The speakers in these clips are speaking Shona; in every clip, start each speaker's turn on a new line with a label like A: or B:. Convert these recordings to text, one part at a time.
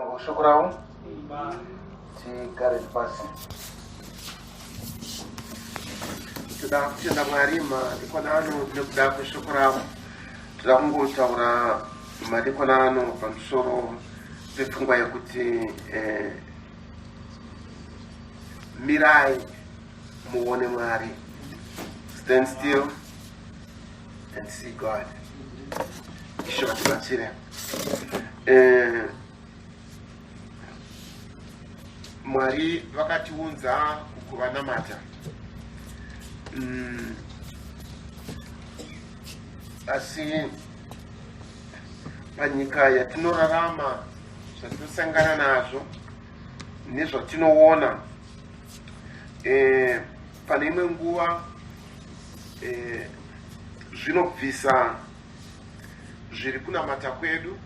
A: Shukran. Tigare pasi. Tuda mwarima ikonano nekuda kushukran. Tudakungotaura madikonano pamusoro pepfungwa yekuti mirai muone Mwari. Stand still and see God. Isho tibatsire. Mwari vakatiunza kukuvanamata. Asi panyika yatinorarama zvatinosangana nazvo nezvatinoona pane imwe nguva zvinobvisa zviri kunamata kwedu,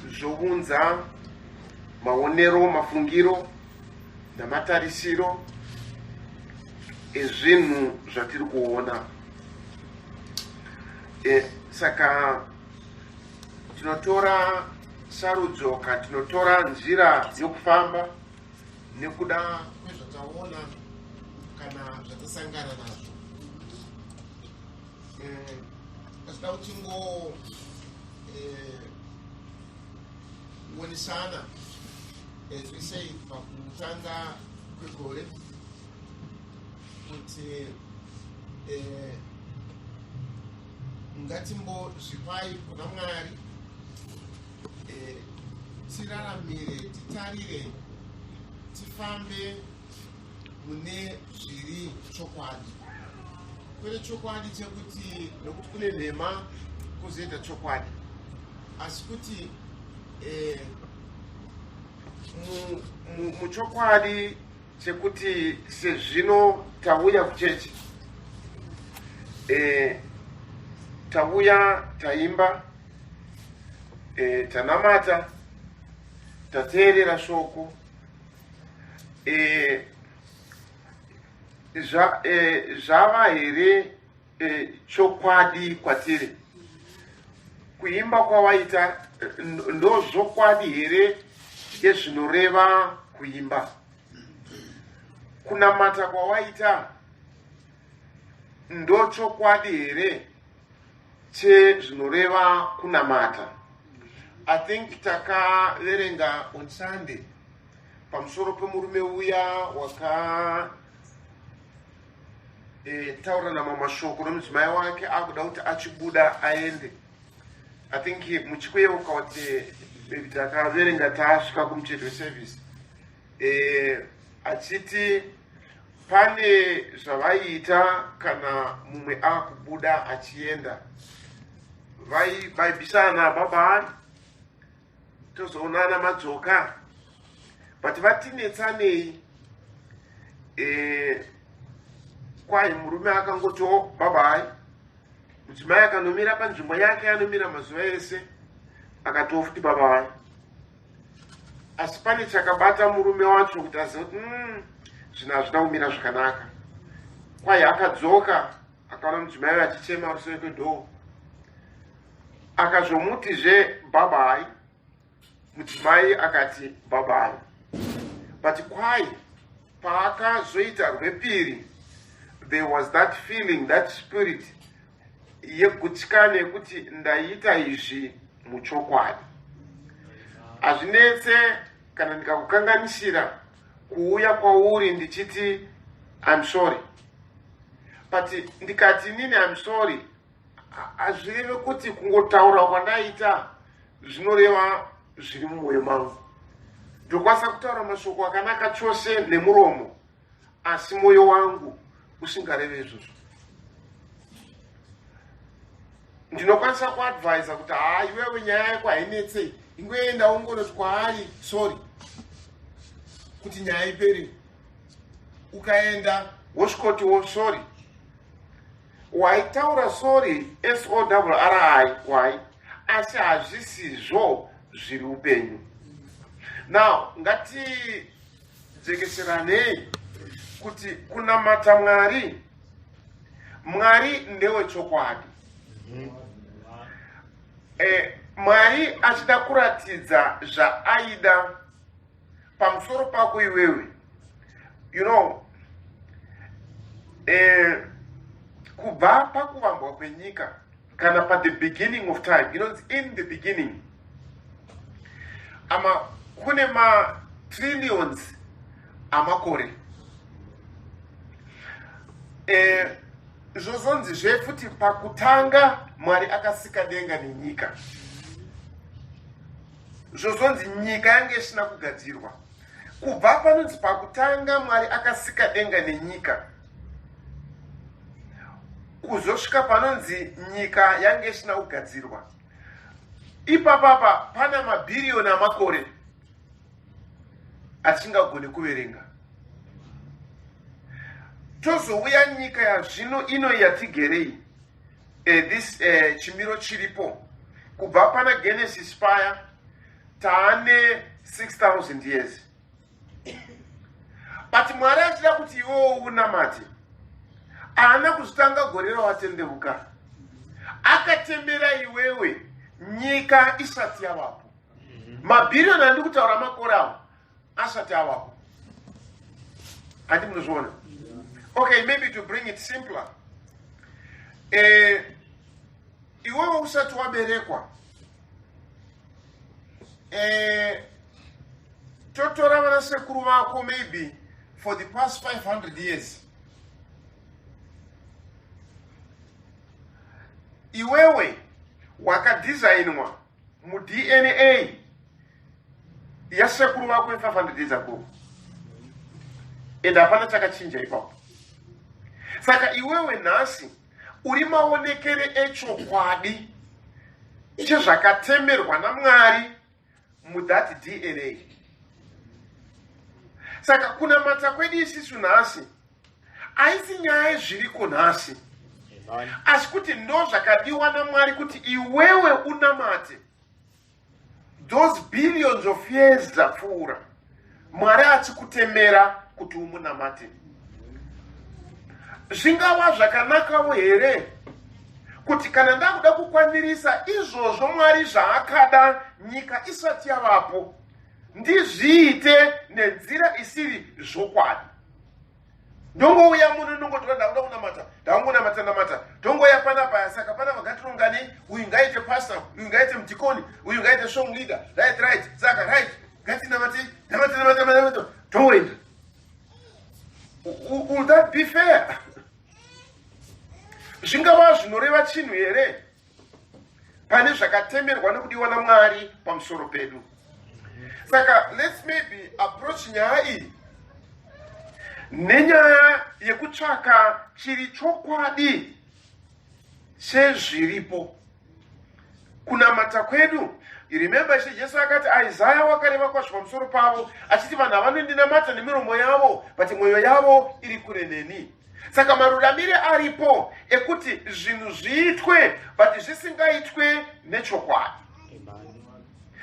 A: zvounza maonero, mafungiro namatarisiro ezvinhu zvatiri kuona. Saka tinotora sarudzo kana tinotora nzira yokufamba nekuda kwezvataona kana zvatasangana nazvo. Asida kutingo wonisana as we say pakutanga kwegore kuti ngatimbo zvipai kuna Mwari, tiraramire, titarire, tifambe mune zviri chokwadi. Kwete chokwadi chekuti nokuti kune nhema kuzoita chokwadi, asi kuti muchokwadi chekuti sezvino tauya kuchechi, tauya taimba, tanamata, tateerera shoko, zvava here chokwadi kwatiri? Kuimba kwawaita ndozvokwadi here yezvinoreva kuimba? Kunamata kwawaita ndochokwadi here chezvinoreva kunamata? I think takaverenga on Sunday pamusoro pemurume uya waka taura namamashoko nomudzimai wake akuda kuti achibuda aende. I think muchikweuka kuti takaverenga tasvika kumucheto weservice achiti pane zvavaiita kana mumwe akubuda achienda. Vaibvisana baba tozoonana madzoka, but vatinetsanei. Kwai murume akangoti babai, mudzimai akanomira panzvimbo yake, anomira mazuva ese, akatofuti babai. Asi pane chakabata murume wacho kuti azive kuti zvinhu hazvina kumira zvakanaka. Kwai akadzoka akaona mudzimai achichema rusoro kwedhoo, akazomutizve babai, mudzimai akati babai. But kwai paakazoita rwepiri, there was that feeling, that spirit yekutya nekuti ndaita izvi muchokwadi. Hazvinetse kana ndikakukanganisira kuuya kwauri ndichiti I'm sorry. But ndikati nini I'm sorry, hazvireve kuti kungotaura kwandaita zvinoreva zviri mumwoyo mangu. Ndokwanisa kutaura mashoko akanaka chose nemuromo, asi mwoyo wangu usingareve izvozvo. Ndinokwanisa kuadvisa kuti iwewe nyaya yako hainetsei, ingoenda ungonoti kwaari sorry kuti nyaya iperi. Ukaenda wosvikotiwo sorry. Waitaura sorry SORRY, why? Asi hazvisizvo zviri upenyu. Now, ngatijekeseranei kuti kunamata Mwari, Mwari ndewe chokwadi. Mwari achida kuratidza zvaaida pamusoro pako iwewe. You know, kubva pakuvambwa kwenyika kana pa the beginning of time, you know, it's in the beginning. Kune ma trillions amakore. Zvozonzi zvefuti pakutanga Mwari akasika denga nenyika. Zvozonzi nyika yange isina kugadzirwa. Kubva panonzi pakutanga Mwari akasika denga nenyika. Kuzosvika panonzi nyika yange isina kugadzirwa. Ipapapa pana mabhiriyoni amakore atisingagone kuverenga. Tozouya nyika yazvino ino yatigerei, this chimiro chiripo, kubva pana Genesis paya taane 6,000 years. But Mwari achida kuti iwewo unamate, haana kuzotanga gore rawatendeuka. Akatembera iwewe nyika isati yavapo. Mabhiriyoni andiri kutaura makore awo asati avapo. Handi munozviona? Okay, maybe to bring it simpler. Iwewe usati waberekwa. Totora vanasekuru vako maybe for the past 500 years. Iwewe wakadesignwa mu DNA yasekuru vako 500 years ago. And hapana chakachinja ipapo. Saka iwewe nhasi uri maonekere echokwadi chezvakatemerwa naMwari mudhat DNA. Saka kunamata kwedu isisu nhasi haisi nyaya yezviriko nhasi, asi kuti ndo zvakadiwa naMwari kuti iwewe unamate. Those billions of years dzapfuura Mwari achikutemera kuti umunamate. Zvingava zvakanakawo here kuti kana ndakuda kukwanirisa izvozvo Mwari zvaakada nyika isati yavapo, ndizviite nenzira isiri zvokwadi. Ndongouya muno ndongotora ndakuda kunamata, ndangonamata, ndongoya panapa, saka pana vagatirongane, uyu ngaite pastor, uyu ngaite mudhikoni, uyu ngaite song leader, right, saka right, ngatinamate, ndongoenda. Will that be fair? Zvingava zvinoreva chinhu here pane zvakatemerwa nekudiwa naMwari pamusoro pedu. Saka let's maybe approach nyaya iyi nenyaya yekutsvaka chiri chokwadi sezviripo kunamata kwedu. You remember Jesu akati Isaiah wakareva kwazvo pamusoro pavo achiti vanhu havanondinamata nemiromo yavo but mwoyo yavo iri kure neni. Saka maruramire aripo ekuti zvinhu zviitwe but zvisingaitwe nechokwadi.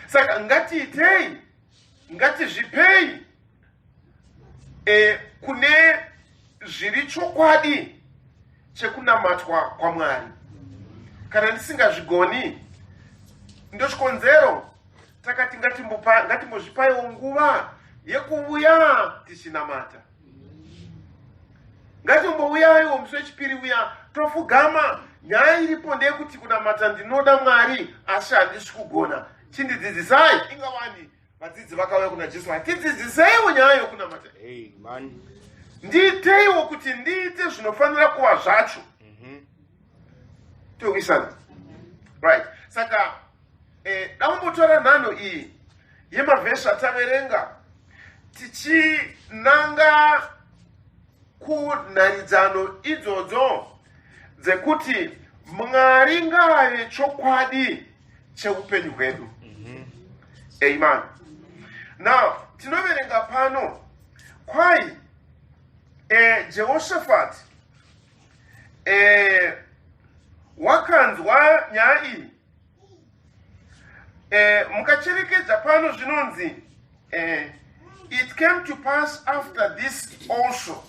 A: Saka ngatiitei, ngatizvipei kune zviri chokwadi chekunamatwa kwaMwari. Kana ndisingazvigoni, ndochikonzero takati ngatimbozvipaiwo nguva yekuuya tichinamata. Ngatimbouyaiwo musi wechipiri uya tofugama. Nyaya iripo ndeyekuti kunamata ndinoda Mwari asi handisi kugona. Chindidzidzisai. Ingavani vadzidzi vakauya kuna Jesu vati tidzidziseiwo nyaya yokunamata. Ndiiteiwo kuti ndiite zvinofanira kuva zvacho. Towisana. Right. Saka dambotora nhano iyi yemavhesi ataverenga tichinanga kunharidzano idzodzo dzekuti Mwari ngaave chokwadi cheupenyu hwedu. Amen. Now, tinoverenga pano kwai Jehoshaphat wakanzwa nyaya iyi. Mukacherekedza pano zvinonzi it came to pass after this also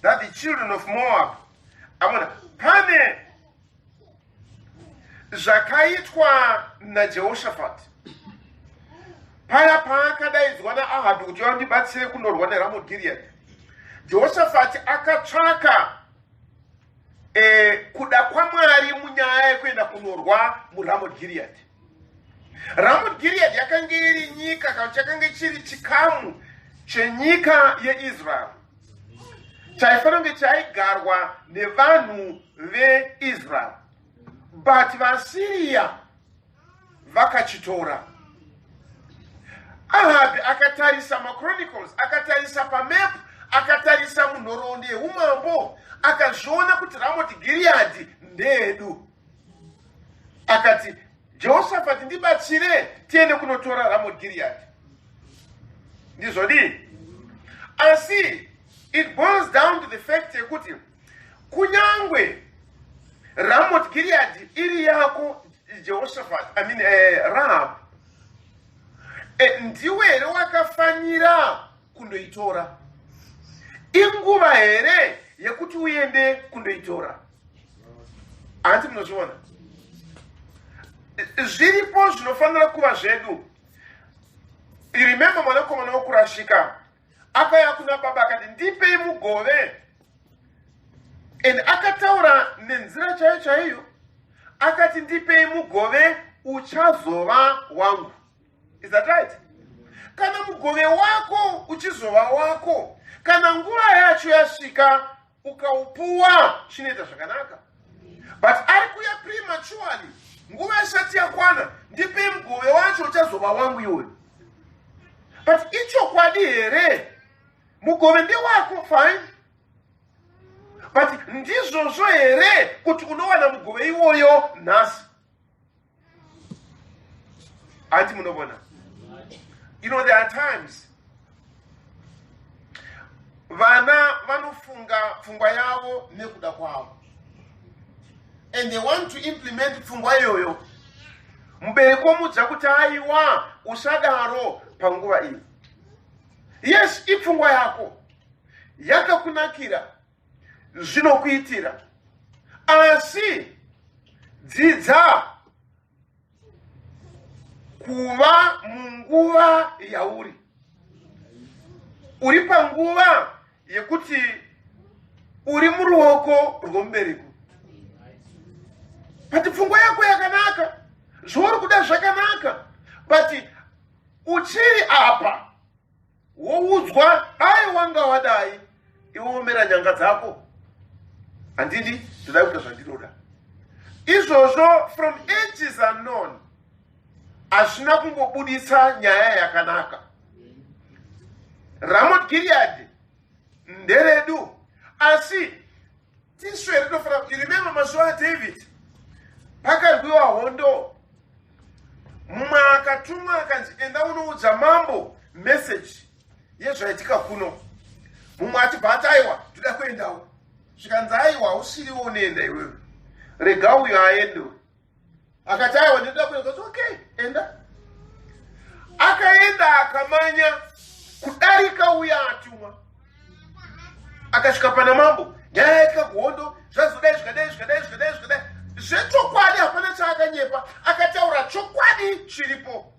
A: that the children of Moab, pane zvakaitwa naJehoshafati paya paakadaidzwa naAhabhi kuti vandibatsire kundorwa neRamoth Gilead. Jehoshafati akatsvaka kuda kwaMwari munyaya yekuenda kunorwa muRamoth Gilead. Ramoth Gilead yakanga iri nyika kana chakanga chiri chikamu chenyika yeIsrael chaifanira kunge chaigarwa nevanhu veIsrael, but vaSiria vakachitora. Ahabhi akatarisa maChronicles, akatarisa pamap, akatarisa munhoroondo yeumambo, akazviona kuti Ramoth Gilead ndeedu. Akati, Jehoshaphat ndibatsire tiende kunotora Ramoth Gilead. Ndizvodi? Asi it boils down to the fact yekuti kunyangwe Ramoth Gilead iri yako Jehoshaphat, Rahab, ndiwe here wakafanira kundoitora. Inguva here yekuti uende kundoitora. Anti munozviona? Zviripo zvinofanira kuva zvedu. Remember mwanakomana wokurashika akaya kuna baba akati ndipei mugove, and akataura nenzira chaiyo chaiyo akati ndipei mugove uchazova wangu. Is that right? Kana mugove wako uchizova wako, kana nguva yacho yasvika ukaupuwa, chinoita zvakanaka. But ari kuya prematurely, nguva isati yakwana, ndipei mugove wacho uchazova wangu iwe. But ichokwadi here, mugove ndewako, fine. But ndizvozvo here kuti unowana mugove iwoyo nhasi. Anti munobona? You know, there are times vana vanofunga pfungwa yavo nekuda kwavo, and they want to implement pfungwa iyoyo. Mubereki omudza kuti aiwa usadaro panguva iyi. Yes, ipfungwa yako yakakunakira, zvinokuitira, asi dzidza kuva munguva yauri. Uri panguva yekuti uri muruoko rwomubereki. But pfungwa yako yakanaka, zvauri kuda zvakanaka, but uchiri apa woudzwa ai wanga wadai, iwe womera nyanga dzako. Handidi ndoda kuita zvandinoda. Izvozvo from ages unknown hazvina kumbobudisa nyaya yakanaka. Ramoth Gilead nderedu, asi tiswere tinofanira kuti remember mazuva aDavid pakarwiwa hondo, mumwe akatumwa akanzi enda unoudza mambo message yezvaitika kuno. Mumwe achibva ati aiwa toda kuendawo, zvikanzi aiwa usiriwo unoenda iwewe, rega uyo aendewo. Akati aiwa ndoda kuenda, akati okay, enda. Akaenda akamanya kudarika uya atumwa. Akasvika pana mambo, nyaya yaitika kuhondo, zvazodai zvikadai zvikadai zvikadai zvikadai. Zvechokwadi hapana chaakanyepa, akataura chokwadi chiripo.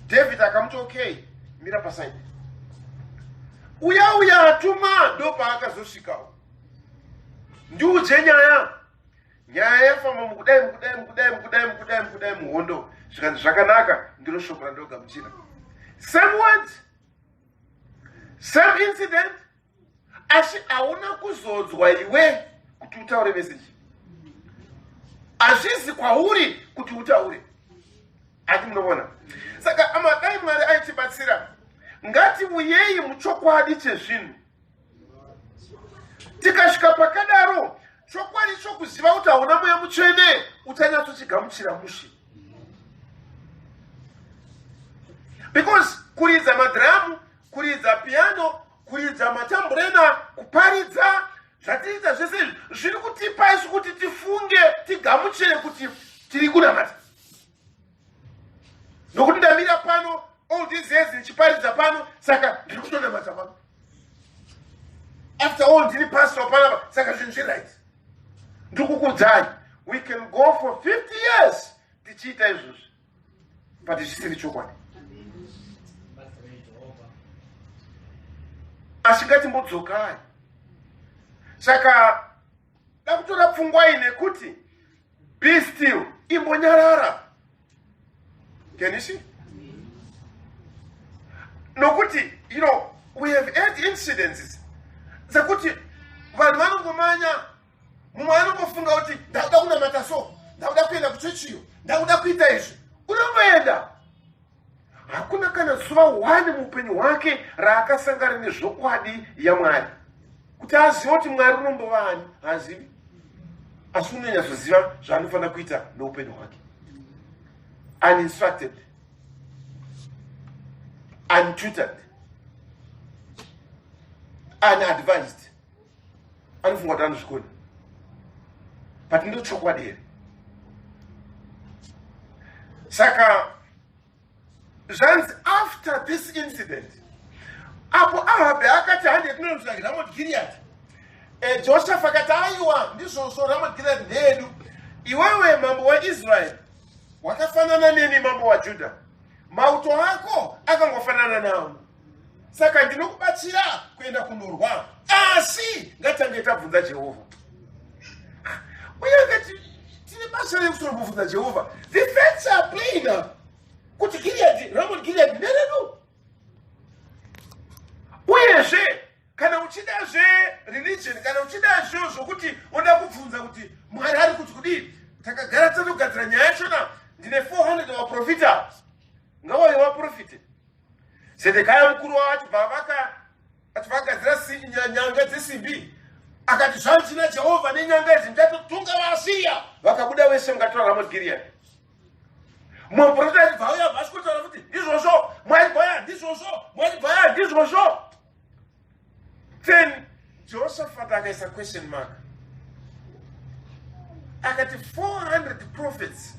A: David akamuti okay, mira pasaidi. Uya atumwa ndo paakazosvikawo. Ndiudze nyaya. Nyaya yafamba mukudai muhondo. Zvikanzi zvakanaka, ndiro shoko randogamuchira. Same words, same incident, asi hauna kuzodzwa iwe kuti utaure message. Hazvizi kwauri kuti utaure. Ati munobona? Saka amadai Mwari aitibatsira, ngati uyei muchokwadi chezvinhu. Tikasvika pakadaro, chokwadi chokuziva kuti hauna mweya mutsvene, uchanyatsochigamuchira mushe. Because kuridza madhiramu, kuridza piano, kuridza matamburena, kuparidza, zvatiita zvese zviri kutipa isu kuti tifunge, tigamuchire kuti tiri kunamata. Nokuti ndamira pano, all these years ndichiparidza pano, saka ndiri kutonamata pano. After all ndiri pastor panapa, saka zvinhu zviright. Ndiri kukudzai. we can go for 50 years tichiita izvozvo but zvisiri chokwadi. Asi ngatimbodzokai. Saka ndakutora pfungwa ine kuti be still, imbonyarara. Can you see? Nokuti, we have had incidents zakuti vanhu vanongomanya, mumwe anongofunga kuti ndakuda kunamata so, ndakuda kuenda kuchechiyo, ndakuda kuita izvi, unomboenda. Hakuna kana zuva 1 muupenyu hwake raakasangana nezvokwadi yaMwari. Kuti azive kuti Mwari unombova ani, haazivi. Asi unonyatsoziva zvaanofanira kuita noupenyu hwake. Uninstructed, untutored, unadvised. Anofunga kuti anozvikona. But ndochokwadi here. Saka zvanzi after this incident, apo Ahabhi akati hande tinonzvaki Ramoth Gilead. Joshua akati aiwa ndizvozvo Ramoth Gilead ndedu. Iwewe mambo waIsrael wakafanana neni mambo waJudha. Mauto ako akangofanana nawo. Saka ndinokubatsira kuenda kundorwa. Asi ngatange tabvunza Jehovha. Uye ngati tine basa rekutobvunza Jehovha. The facts are plain now. Kuti Gilead, Ramoth Gilead ndedu. Uyezve kana uchida religion, kana uchida zvokuti unoda kubvunza kuti Mwari ari kuti kudii, takagara totogadzira nyaya yachona. Ndine 400 vaprofita. Ngawai vaprofite. Zedekaya mukuru wavo achivagadzira nyanga dzesimbi. Akati zvanzi naJehovha nenyanga idzi ndichatotunga vaAsiria. Vakabuda vese mukatora Ramoth Gilead. Muprofita achibva auya vasikotaura kuti ndizvozvo, Mwari bhaya ndizvozvo, Mwari bhaya ndizvozvo. Then Jehoshaphat akaisa question mark. Akati 400 prophets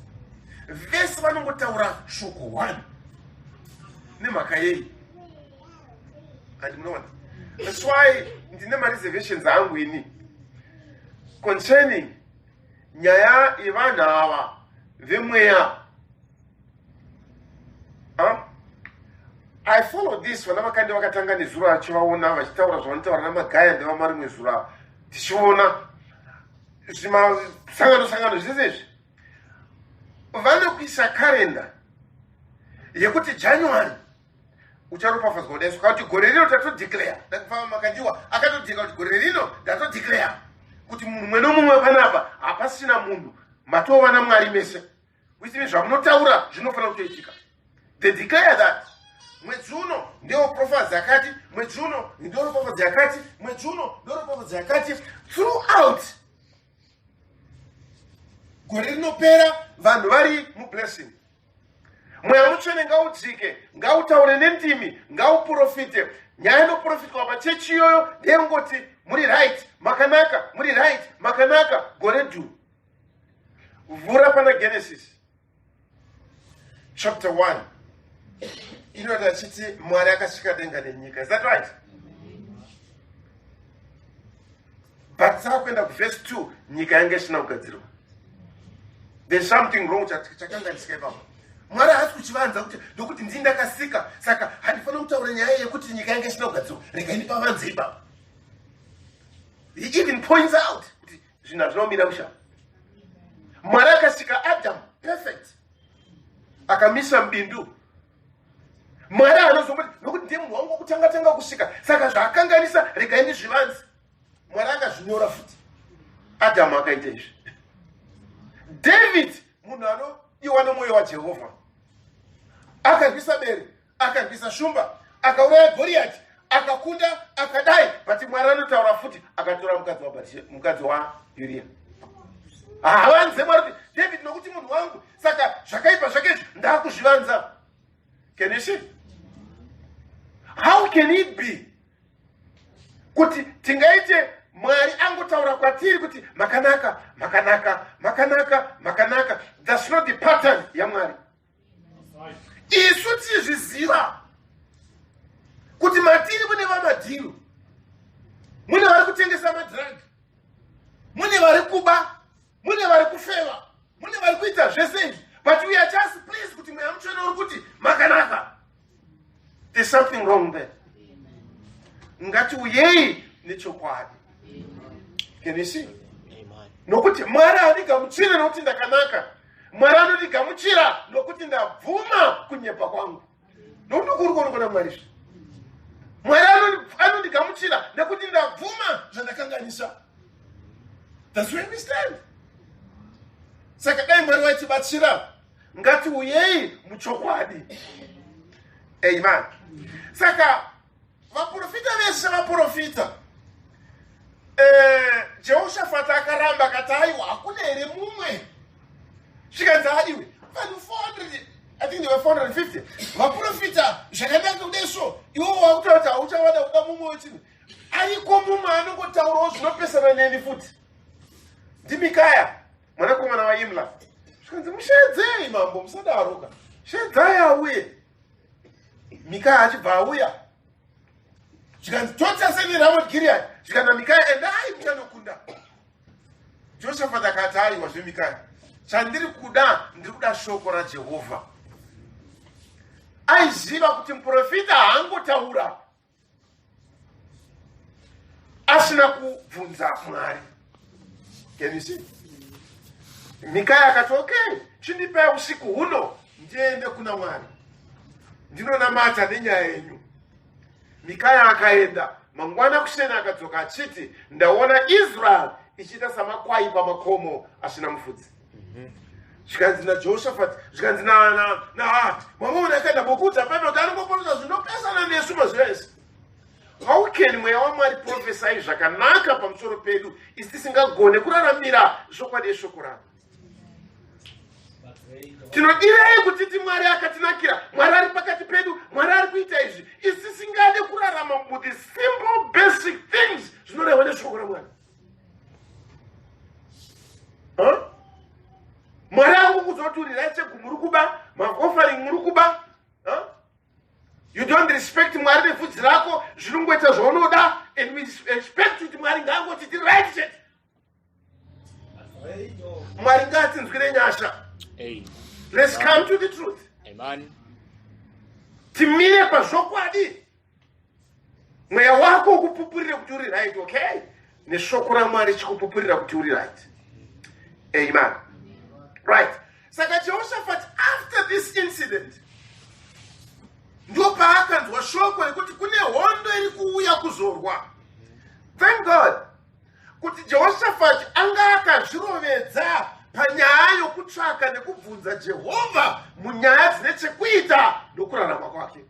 A: vese vanongotaura shoko 1 nemhaka yei. And munoona, that's why ndine mareservations angu ini concerning nyaya yevanhu ava vemweya. I follow this vana vakandi vakatanga nezuro achivaona vachitaura zvavanotaura namagaya ndevama rimwe zuro tichiona zvimasangano zvese izvi. Vanokuisa kalenda yekuti January ucharopafadzwa kudai, kuti gore rino tatodeclare. Ndakufamba makandiwa akatodika kuti gore rino tatodeclare kuti mumwe nomumwe panapa hapasina munhu matova naMwari mese. Which means zvamunotaura zvinofanira kutoitika. They declare that mwedzi uno ndio prophecy yakati, mwedzi uno ndio prophecy yakati, mwedzi uno ndio prophecy yakati. Throughout gore rinopera vanhu vari mublessing. Mweya mutsvene ngaudzike, ngautaure nendimi, ngauprofite. Nyaya inoprofitwa pachechi iyoyo ndeyengoti muri right, makanaka, muri right, makanaka, gore du. Vhura pana Genesis chapter 1. Inoda achiti Mwari akasvika denga nenyika. Is that right? But sakuenda kuverse 2, nyika yange isina kugadzirwa. There's something wrong chakanga ndisikaipa. Mwari hasi kuchivanza kuti ndokuti ndini ndakasika, saka handifanira kutaura nyaya yekuti nyika yange isina kugadzirwa. Regai ndipavanze ipapo. He even points out kuti zvinhu zvinomira musha. Mwari akasika Adam perfect, akamisa mbindu. Mwari anozomoti nokuti ndiye munhu wangu kutanga kusika, saka zvaakanganisa regai ndizvivanze. Mwari akazvinyora futi. Adamu akaita izvi. David munhu anodiwa nomwoyo waJehovha akarwisa bere, akarwisa shumba, akauraya Goriati, akakunda, akadai. But Mwari anotaura futi akatora mukadzi waUria. Havanze Mwari kuti David nokuti munhu wangu, saka zvakaipa zvake izvi ndakuzvivanza. Can you see? How can it be kuti tingaite Mwari angotaura kwatiri kuti makanaka, makanaka, makanaka, makanaka? That's not the pattern yaMwari. Isu tizviziva kuti matiri mune vamadhiru, mune vari kutengesa madhiragi, mune vari kuba, mune vari kufema. something wrong there. Ngati uyei nechokwadi. Can you see? Nokuti Mwari andigamuchira nokuti ndakanaka. Mwari anondigamuchira nokuti ndabvuma kunyepa kwangu. Nokuti kuri Mwari. Mwari anondigamuchira nokuti ndabvuma zvandakanganisa. Does you understand? Saka dai Mwari waitibatsira ngati uyei muchokwadi. Amen. Saka vaprofita vese vaprofita. Jehoshaphat akaramba akati aiwa hakuna here mumwe. Zvikanzi hadiwe vanhu 400, I think they were 450. Vaprofita zvakanaka kudeso iwo wakutaura kuti hauchavada kuda mumwe wechino. Ariko mumwe anongotaurawo zvinopesana neni futi. Ndimikaya mwanakomana waImla. Zvikanzi mushedzei mambo musadaroka. Shedzai auye. Mikaya achibva auya. Zvikanzi totaseni Ramot Gilead. Zvikana Mikaya endai muchanokunda. Jehoshaphat akati aiwa Mikaya. Chandiri kuda ndiri kuda shoko raJehovha. Aiziva kuti muprofita haangotaura asina kubvunza Mwari. Can you see? Mikaya akati okay, chindipai usiku huno ndiende kuna Mwari. Ndinonamata nenyaya yenyu. Mikaya akaenda. Mangwana kusena akadzoka achiti ndaona Israel ichiita samakwai pamakomo asina mufudzi. Zvikanzi naJehoshaphat, zvikanzi mamaona akaenda bokuta paipa kuti anongoporesa zvinopesana nesu mazuva ese. How can mweya waMwari prophesy zvakanaka pamusoro pedu isi tisingagone kuraramira chokwadi yeshoko rake? Tinodirei kuti ti Mwari akatinakira, Mwari ari pakati pedu, Mwari ari kuita izvi, isi tisingade kurarama with the simple basic things zvinorehwa neshoko raMwari. Mwari angokuudza kuti urirai chegumi muri kuba, maofering muri kuba. You don't respect Mwari nepfudzi rako, zvinongoita zvaunoda, and we expect kuti Mwari ngaangoti ti right chete. Mwari ngaatinzwire nyasha. Let's come to the truth.
B: Amen.
A: Timire pazvokwadi. Mweya wako ukupupurira kuti uri right, okay? Neshoko raMwari chikupupurira kuti uri right. Amen. Right. Saka Jehoshaphat, after this incident, ndo paakanzwa shoko rekuti kune hondo iri kuuya kuzorwa. Thank God kuti Jehoshaphat anga akazvirovedza panyaya yokutsvaka nekubvunza Jehovha munyaya dzine chekuita nokurarama kwake.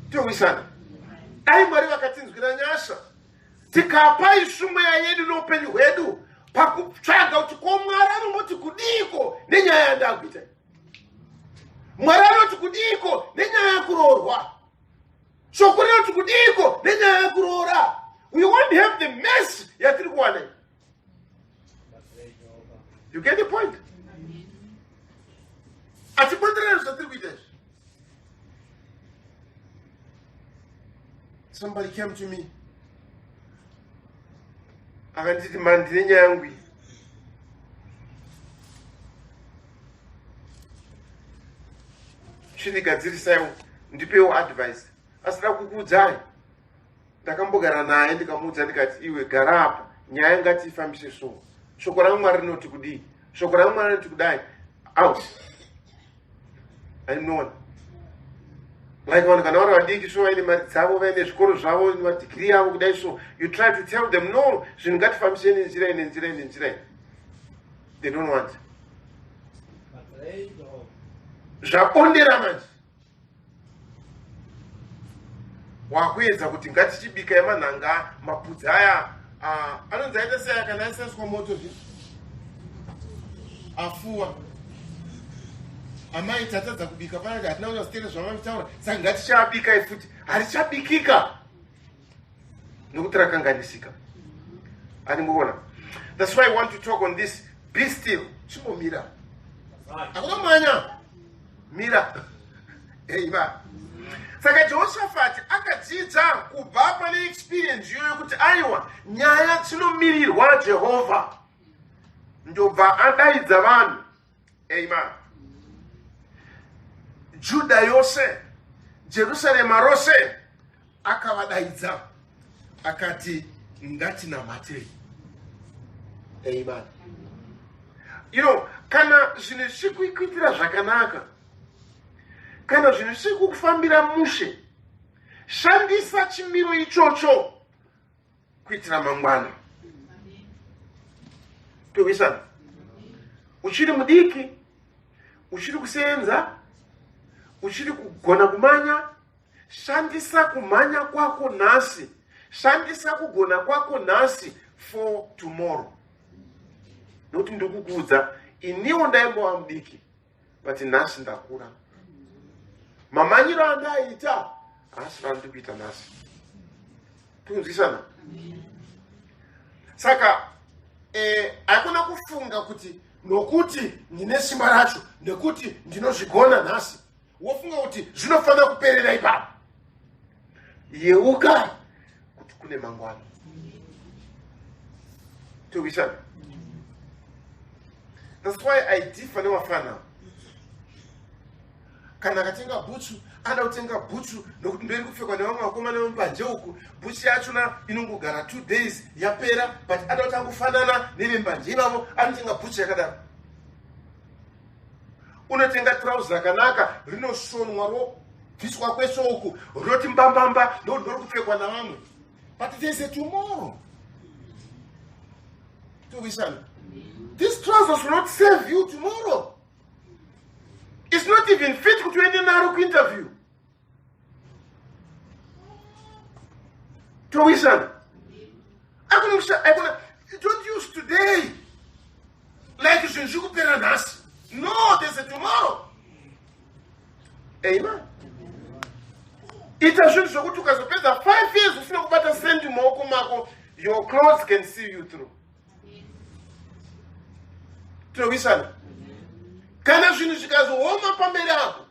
A: Tiowisana. Dai Mwari vakatinzwira nyasha, tikapa isu mweya yedu noupenyu hwedu pakutsvaga kuti ko Mwari anoti kudiko nenyaya yandakuita. Mwari anoti kudiko nenyaya yakuroorwa. Shoko rinoti kudiko nenyaya yakuroora. We won't have the mess yatiri kuwana. You get the point? Somebody came to me. Akanditi mandine nyangwi. Chinigadzirisawo ndipewo advice. Asina kukuudzai. Ndakambogara naye ndikamuudza ndikati iwe gara apa, nyaya ngatifambise so. Shoko raMwari rinoti kudii? Shoko raMwari rinoti kudai? Out. I'm one. Like vanhu kana vari vadiki so vaine mari dzavo vaine zvikoro zvavo madhigiri avo kudai so, you try to tell them no, zvinhu ngatifambise nenzira iyi nenzira iyi nenzira iyi. They don't want. Zvabondera manje. Wakuedza kuti ngatichibika emanhanga mapudzi aya anonzi aita sei kana aiseswa moto zvi afuwa amai tatadza kubika panaka hatina kunyasitera zvavanotaura saka ngatichabika ifuti harichabikika nokuti rakanganisika. Animboona. That's why I want to talk on this. Be still. Chimbomira. Hakuna mwanya. Mira. Amen. Saka Jehoshaphat akadzidza kubva pane experience yoyo kuti aiwa nyaya dzinomirirwa Jehovha. Ndobva adaidza vanhu. Amen. Judha yose Jerusalema rose akavadaidza akati ngatinamate. Amen. Kana zvinhu zvichikuitira zvakanaka, kana zvinhu zvichikufambira mushe, shandisa chimiro ichocho kuitira mangwana. Towisana. Uchiri mudiki, uchiri kusenza, uchiri kugona kumanya, shandisa kumanya kwako nhasi, shandisa kugona kwako nhasi for tomorrow. Nokuti ndikukuudza, iniwo ndaimbova mudiki, but nhasi ndakura. Mamanyiro andaita, asi vandikuita nhasi. Tikunzwisana? Saka, haikona kufunga kuti nokuti ndine simba racho, nekuti ndinozvigona nhasi, wofunga kuti zvinofanira kuperera ipapo. Yeuka kuti kune mangwana. Tikunzwisana? That's why I differ nevafana. Kana akatenga bhutsu, ada kutenga bhutsu nokuti ndoiri kupfekwa nevamwe vakomana vemubanje uku, bhutsu yachona inongogara 2 days yapera, but ada kuti angofanana nevembanje ivavo, anotenga bhutsu yakadaro. Unotenga trouser rakanaka, rinosonwa robviswa kweso uku, roti mbambamba, ndokuti ndori kupfekwa navamwe. But there's a tomorrow. Towisana. These trousers will not serve you tomorrow. It's not even fit to any narrow interview. Towisana. Don't use today like Shinjuku. No, there's a tomorrow. Amen. It assumes you to 5 years usina kupata sendi maoko mako, your clothes can see you through. Towisana. Kana zvinhu zvikazooma pamberi ako.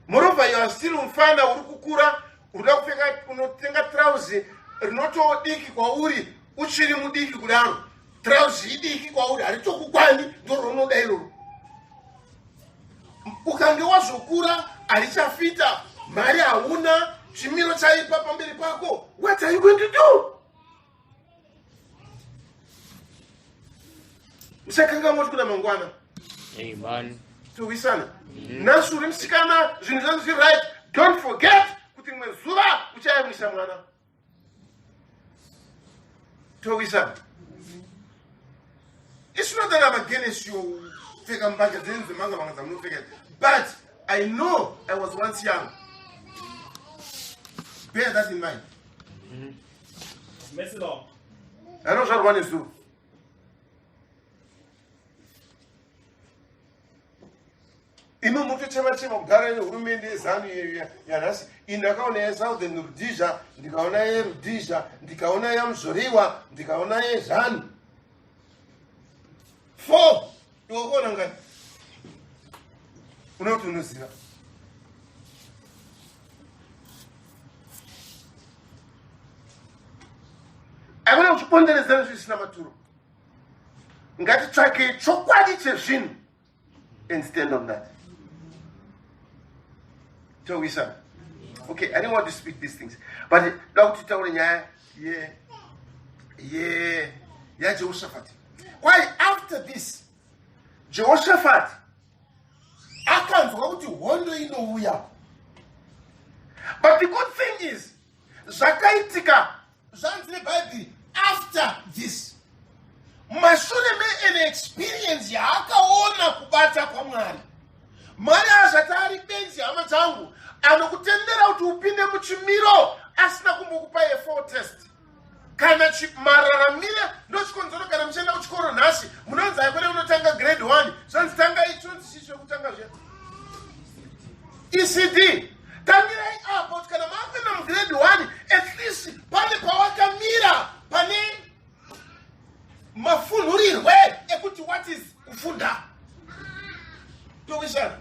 A: Moreover, you are still mfana uri kukura, unoda kupfeka unotenga trouser rinotodiki kwauri, uchiri mudiki kudaro. Trouser idiki kwauri haritokukwani, ndoro unoda iroro. Ukange wazokura harichafita, mari hauna, chimiro chaipa pamberi pako. What are you going to do? Usakanga moti kuna mangwana.
B: Amen.
A: Towisana. Nasu rimsikana, zvinhu zvanzi right. Don't forget kuti mwe zuva uchayamwisa mwana. Towisana. It's not that I'm against you, but I know I was once young. Bear that in mind. I know what one is do. Ino mutu chema kugara hurumende zanu yanasi indakaona ya Southern Rhodesia, ndikaona ya Rhodesia, ndikaona ya Mzoriwa, ndikaona ya Zanu. 4 yokona ngani unoti unoziva. Akuna kuchiponderezana zvisina maturo. Ngatitsvake chokwadi chezvinhu and stand on that. Towisana. Okay, I didn't want to speak these things, but now to tell nyaya yeah Jehoshaphat. Why after this Jehoshaphat akanzwa kuti hondo inouya. But the good thing is zvakaitika zvanzi neBhayibheri after this, mashure meane experience yaakaona kubata kwaMwari. Mwari azvati ari benzi hama dzangu anokutendera kuti upinde muchimiro asina kumbokupa a4 test. Kana mararamire ndochikonzero kana muchienda kuchikoro nhasi munonzi haikone unotanga grade 1 zvanzi tanga ichonzi chicho kutanga zvedu ECD tangirai apo kuti kana maapinda mugrade 1 at least pane pawakamira pane mafunhurirwe ekuti what is kufunda. Towisana.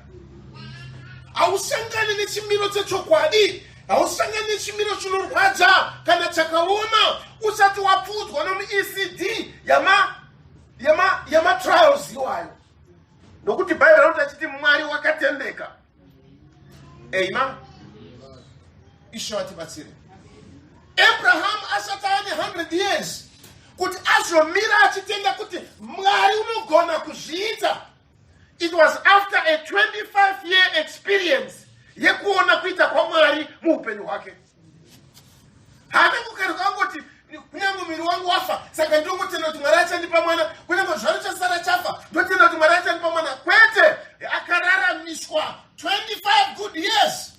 A: Hausangani nechimiro chechokwadi, hausangani nechimiro chinorwadza kana chakaoma usati wapfudzwa nomu-ECD yama trials iwayo. Nokuti Bhaibheri rinoti achiti Mwari wakatendeka. Amen. Isho atibatsire. Abraham asatani 100 years. Kuti azomira achitenda kuti Mwari unogona kuzviita. It was after a 25-year experience yekuona kuita kwa Mwari muupenyu hwake. Hana kukaruka ngoti kunyango miri wangu wafa saka ndongotenda kuti Mwari achandipa mwana, kunyango zvaro chasara chafa ndotenda kuti Mwari achandipa mwana. Kwete, akararamishwa 25 good years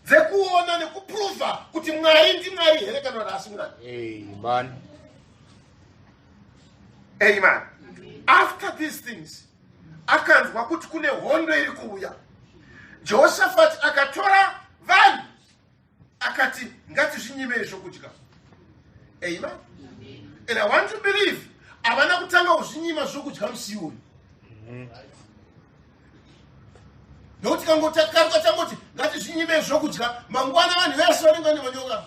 A: dzekuona nekuprova kuti Mwari ndi Mwari here kana kuti asi Mwari.
B: Amen.
A: Amen. After these things, akanzwa kuti kune hondo iri kuuya. Jehoshaphat akatora vanhu akati ngatizvinyime zvokudya. Amen. And I want to believe avana kutanga kuzvinyima zvokudya musi uyu. Nokuti kangotakaruka tangoti ngatizvinyime zvokudya mangwana vanhu vese vanenge vane manyoka.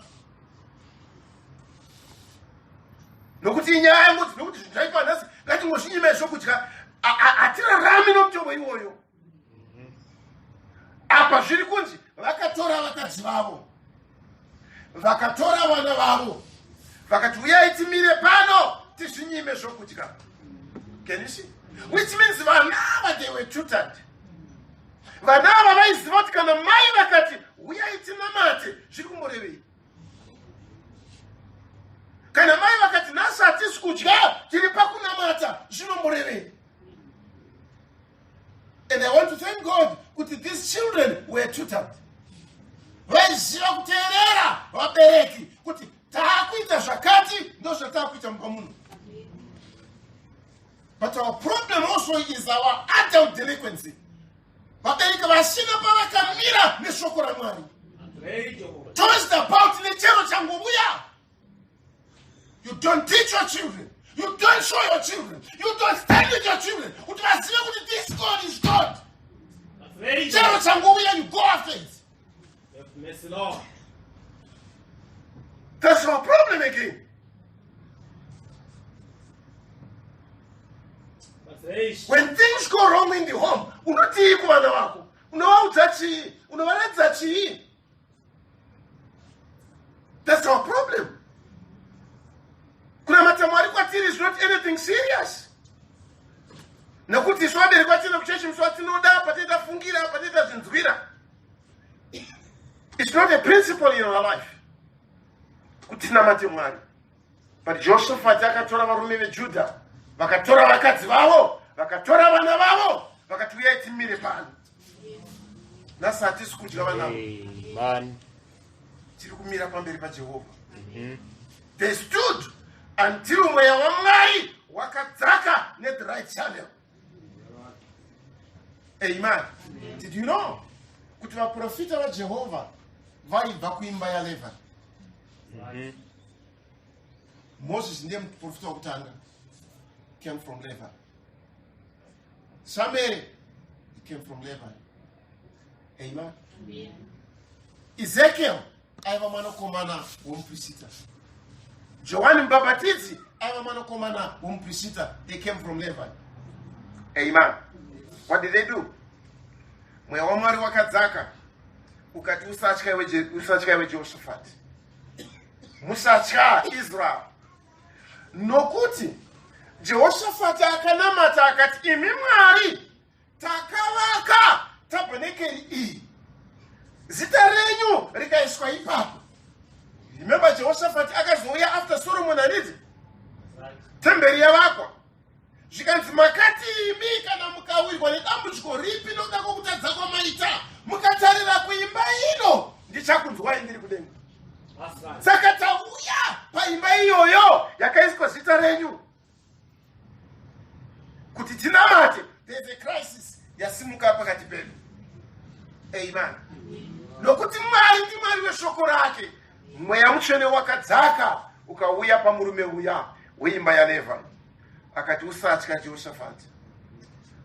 A: Nokuti inyaya yanguti nokuti zvaipa nhasi ngatingozvinyime zvokudya hatirarami nomutombo iwoyo. Apa zviri kunzi vakatora vakadzi vavo, vakatora vana vavo, vakati uyai timire pano tizvinyime zvokudya. Can you see? Which means vanava they were tutored. Vanava vaiziva kuti kana mai vakati uyai tinamate zviri kumborevei. Kana mai vakati nhasi hatisi kudya tiri pakunamata zvinomborevei. And I want to thank God that these children were tutored. Vaiziva kuteerera vabereki kuti taakuita zvakati ndo zvataakuita mumba muno. But our problem also is our adult delinquency. Vabereki vasina pavakamira neshoko raMwari. Towards about nechero changobuya. You don't teach your children. You don't show your children. You don't stand with your children. This God is God. You go after it. That's our problem again. When things go wrong in the home, that's our problem. Kuna matamari kwatiri is not anything serious. Nakuti swabere kwatiri kucheshi mswati noda patita fungira patita zinzwira. It's not a principle in our life. Kutina matamari. But Jehoshaphat akatora varume veJudha, vakatora vakadzi vavo, vakatora vana vavo, vakatuya itimire pano. Nasi hatisi kudya vana.
B: Amen.
A: Tiri kumira pamberi paJehovha. They stood until mweya waMwari wakadzaka net the right channel. Amen. Did you know kuti vaprofita vaJehovha vaibva kuimba yaLevi? Moses ndiye muprofita wokutanga, came from Levi. Samuel, he came from Levi. Amen. Ezekiel aiva mwanakomana womuprofita. Johani Mbhabhatidzi aiva mwanakomana womuprofita. They came from Levi. Amen. What did they do? Mweya waMwari wakadzaka ukati usatya iwe Jehoshaphat, musatya Israel. Nokuti Jehoshaphat akanamata akati imi Mwari takavaka tabhenekeri iyi, zita renyu rikaiswa ipapo. Remember Jehoshaphat akazouya after Solomon ariti temberi yavakwa, zvikanzi makati imi kana mukawirwa nedambudziko ripi nokuda kwokutadza kwamaita mukatarira kuimba ino ndichakunzwai ndiri kudenga. Saka tauya paimba iyoyo yakaiswa zita renyu kuti tinamate. There's a crisis yasimuka pakati pedu. Amen. Nokuti Mwari ndi Mwari weshoko rake. Mweya mutsvene wakadzaka ukauya pamurume uya weimba yaLevi. Akati usatya Jehoshaphat,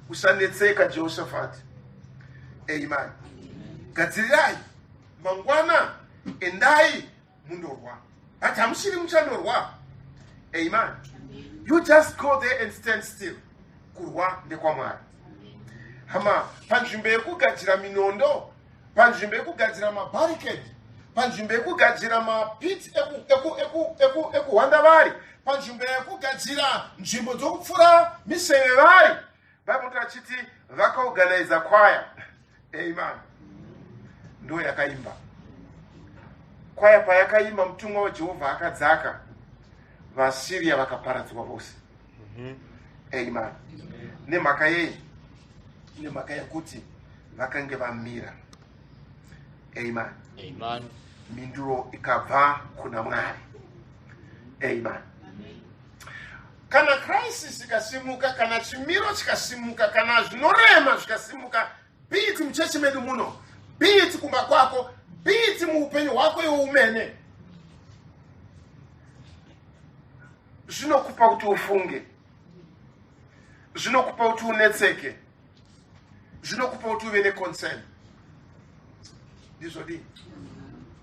A: usanetseka Jehoshaphat. Amen. Gadzirirai mangwana, endai mundorwa. Hata hamusiri muchandorwa. Amen. You just go there and stand still. Kurwa ndekwaMwari. Hama panzvimbo yekugadzira minondo panzvimbo yekugadzira mabarricade, panzvimbo yekugadzira mapiti ekuhwanda vari, panzvimbo yekugadzira nzvimbo dzokupfura miseve vari, Bible achiti vakaorganiza kwaya. Amen. Ndo yakaimba. Kwaya payakaimba mutumwa waJehovha akadzaka, vaSiria vakaparadzwa vose. Amen. Nemhaka yei? Nemhaka yekuti vakange vamira. Amen.
B: Amen.
A: Minduro ikabva kuna Mwari. Amen. Kana crisis ikasimuka, kana chimiro chikasimuka, kana zvinorema zvikasimuka, biti muchechi medu muno, biti kumba kwako, biti muupenyu hwako iwe umene, zvinokupa kuti ufunge, zvinokupa kuti unetseke, zvinokupa kuti uve neconcern. Ndizvo di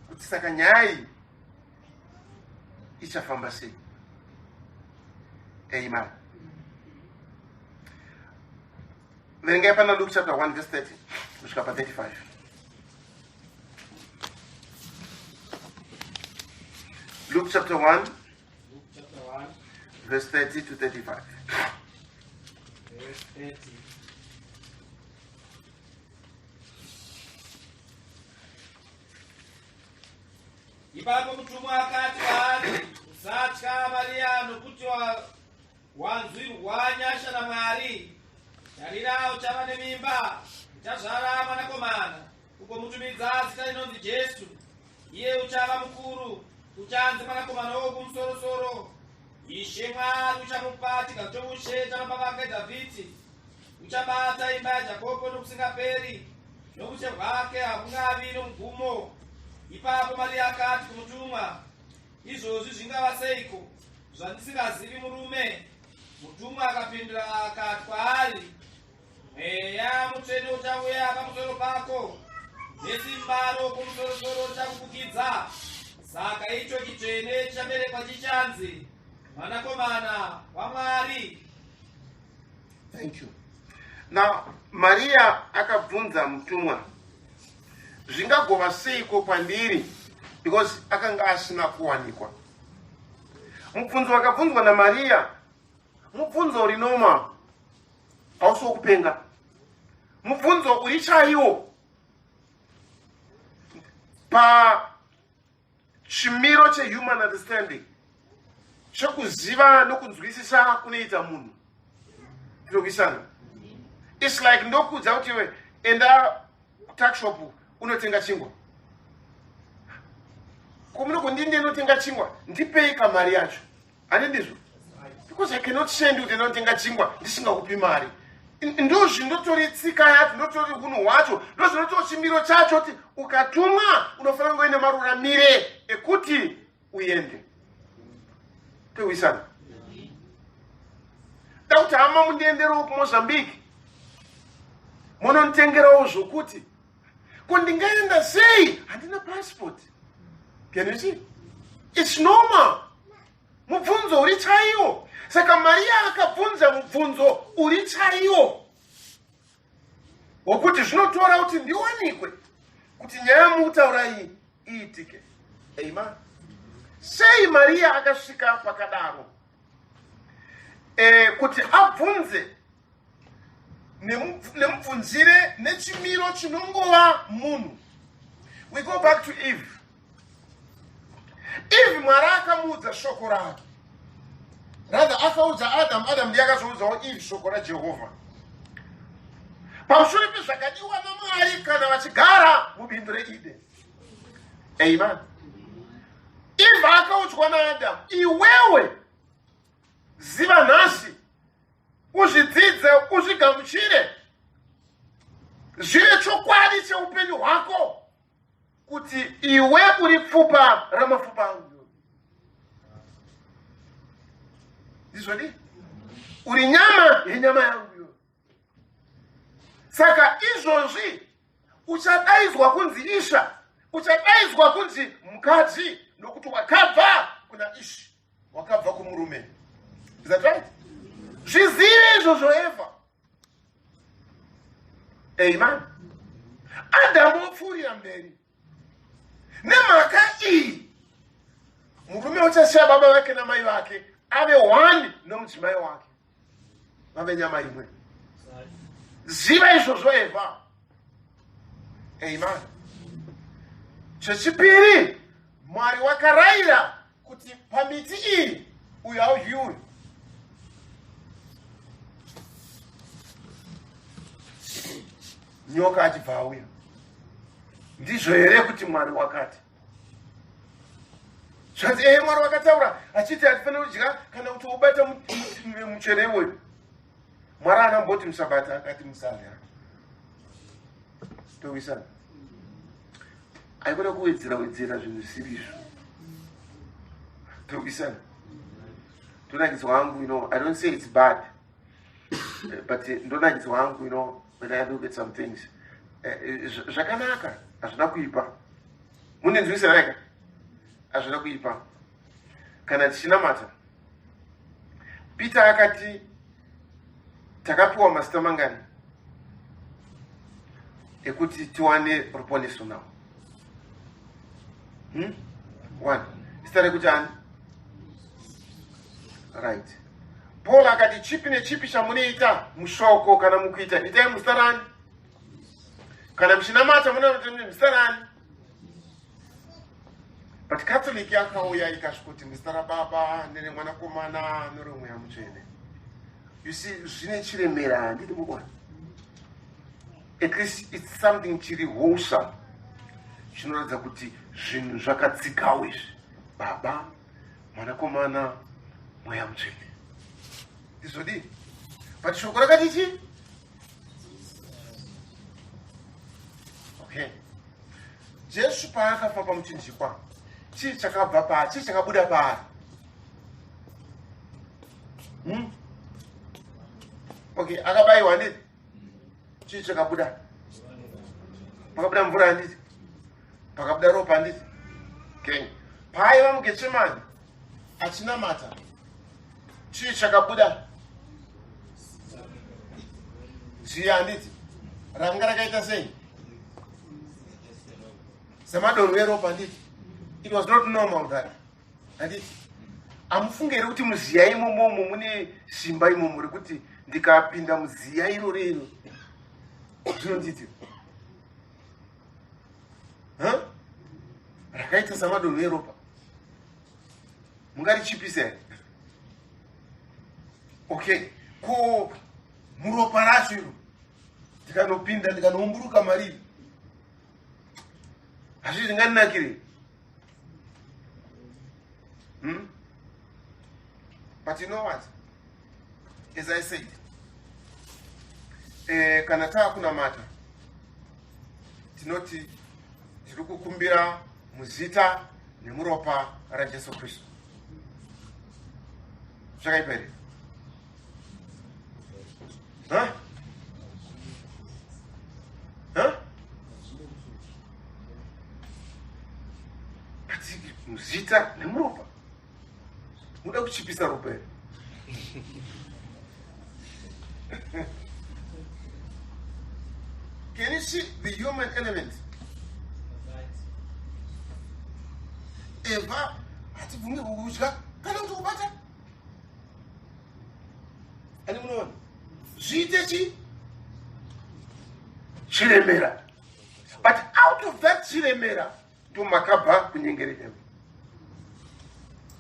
A: kuti saka nyaya iyi ichafamba sei. Amen. Verengai pana Luke chapter 1 verse 30 kusvika pa 35. Luke chapter 1 verse 30 to 35.
B: Verse 30. Ipapo mutumwa akati kwaari, usatya Maria, nokuti wanzwirwa nyasha naMwari. Tarira, uchava nemimba, uchazvara mwanakomana, ugomutumidza zita rinonzi Jesu. Iye uchava mukuru, uchanzi mwanakomana wokumusoro-soro. Ishe Mwari uchamupa chigaro choushe chamababa vake Dhavhidhi. Uchabata imba yaJakobho nokusingaperi, noushe hwake hakungavi nomugumo. Ipapo Maria akati kumutumwa, izvozvi zvingava seiko, zvandisingazivi murume? Mutumwa akapindura akati kwaari, mweya mutsvene uchauya pamusoro pako, nesimba rokumusoro-soro richakufukidza. Saka icho chitsvene chichaberekwa chichanzi mwanakomana waMwari.
A: Thank you. Now, Maria akabvunza mutumwa, zvingagova seiko kwandiri, because akanga asina kuwanikwa. Mubvunzo wakabvunzwa naMaria mubvunzo rinoma, hausi wokupenga. Mubvunzo uri chaiwo pa chimiro chehuman understanding, chekuziva nokunzwisisa kunoita munhu. Tinokuisana. It's like ndokudza kuti iwe enda kutakshop unotenga chingwa. Kumunoko ndinde notenga chingwa, ndipei kamari yacho. Handizvo? Because I cannot send you ndinotenga chingwa ndisingakupi mari. Ndozvi ndotori tsika yacho, ndotori hunhu hwacho, ndozvinotori chimiro chacho kuti ukatumwa unofanira kunge uine maruramire ekuti uende. Tinokuisana. Dakuti hama mundienderewo kuMozambique, munonditengerawo zvokuti kundingaenda sei? Handina passport. Can you see? It's normal. Mubvunzo uri chaiwo. Saka Maria akabvunza mubvunzo uri chaiwo, wokuti zvinotora kuti ndiwanikwe kuti nyaya mukutaura iyi iitike. Amen. Sei Maria akasvika pakadaro kuti abvunze nemubvunzire nechimiro chinongova munhu. We go back to Eve. Eve Mwari akamuudza shoko rake. Rather akaudza Adam, Adam ndiye akazoudzawo Eve shoko raJehovha. Pamushure pezvakadiwa naMwari kana vachigara mubindu reEden. Amen. Eve akaudzwa naAdam, iwewe ziva nhasi, uzvidzidze, uzvigamuchire, zvive chokwadi cheupenyu hwako, kuti iwe uri pfupa ramapfupa angu. Ndizvodi? Uri nyama yenyama yangu. Saka izvozvi uchadaidzwa kunzi Isha, uchadaidzwa kunzi mukadzi, nokuti wakabva kuna Ishi, wakabva kumurume. Is that right? Zvizive izvozvo Eva. Amen. Adamu opfuurira mberi nemhaka iyi murume uchasiya baba vake namai vake ave one nomudzimai wake vave nyama imwe. Ziva izvozvo Evha. Amen. Chechipiri, Mwari wakarayira kuti pamiti iyi uyu haudyiwi. Nyoka achibva auya. Ndizvo here kuti Mwari wakati? Zvanzi Mwari wakataura achiti hatifaniri kudya kana kuti ubata muchero iwoyu. Mwari anamboti musabata akati musadya. Towisana. Haikuda kuwedzera zvinhu zvisizvo. Towisana. Tonakidzwa hangu, I don't say it's bad. But ndonakidzwa hangu, when I look at some things. Zvakanaka, hazvina kuipa. Munenzwisisa rega? Hazvina kuipa. Kana tichinamata. Peter akati takapiwa mazita mangani ekuti tiwane ruponeso nawo. 1. Zita rekuti ani? Right. Paul akati chipi nechipi chamunoita mushoko kana mukuita itai muzita rani? Kana muchinamata munoita muzita rani? But Catholic yakauya ikasvikuti muzita raBaba nereMwanakomana nereMweya Mutsvene. You see, zvine chiremera handiti mukona. At least it's something chiri wholesome. Zvinoratidza kuti zvinhu zvakadzikawo izvi. Baba, Mwanakomana, Mweya Mutsvene. Ndizvodi? But shoko rakati chi? Okay. Jesu paakafa pamuchinjikwa, chii chakabva paari? Chii chakabuda paari? Okay, akabayiwa nditi? Chii chakabuda? Pakabuda mvura nditi? Pakabuda ropa nditi? Okay. Paaiva muGetsemani achinamata, chii chakabuda? Ziya nditi? Ranga rakaita sei? Samadoro eropa nditi? It was not normal that. Handiti? Amufungere kuti muziya imomo mune simba imomo rekuti ndikapinda muziya irorero zvinonditi rakaita samadonho eropa mungarichipisa here? Okay, ko muropa racho iro ndikanopinda ndikanomburuka mariri hazvi zvingandinakire? But you know what? As I said, kana taakunamata tinoti tiri kukumbira muzita nemuropa raJesu Kristu. Zvakaipa here? But muzita nemuropa muda kuchipisa ropa here? Can you see the human element? Evha hativunge kukudya kana kuti kubata. Ani munoona zviite chi? Chiremera. But out of that chiremera ndomakabva kunyengerera.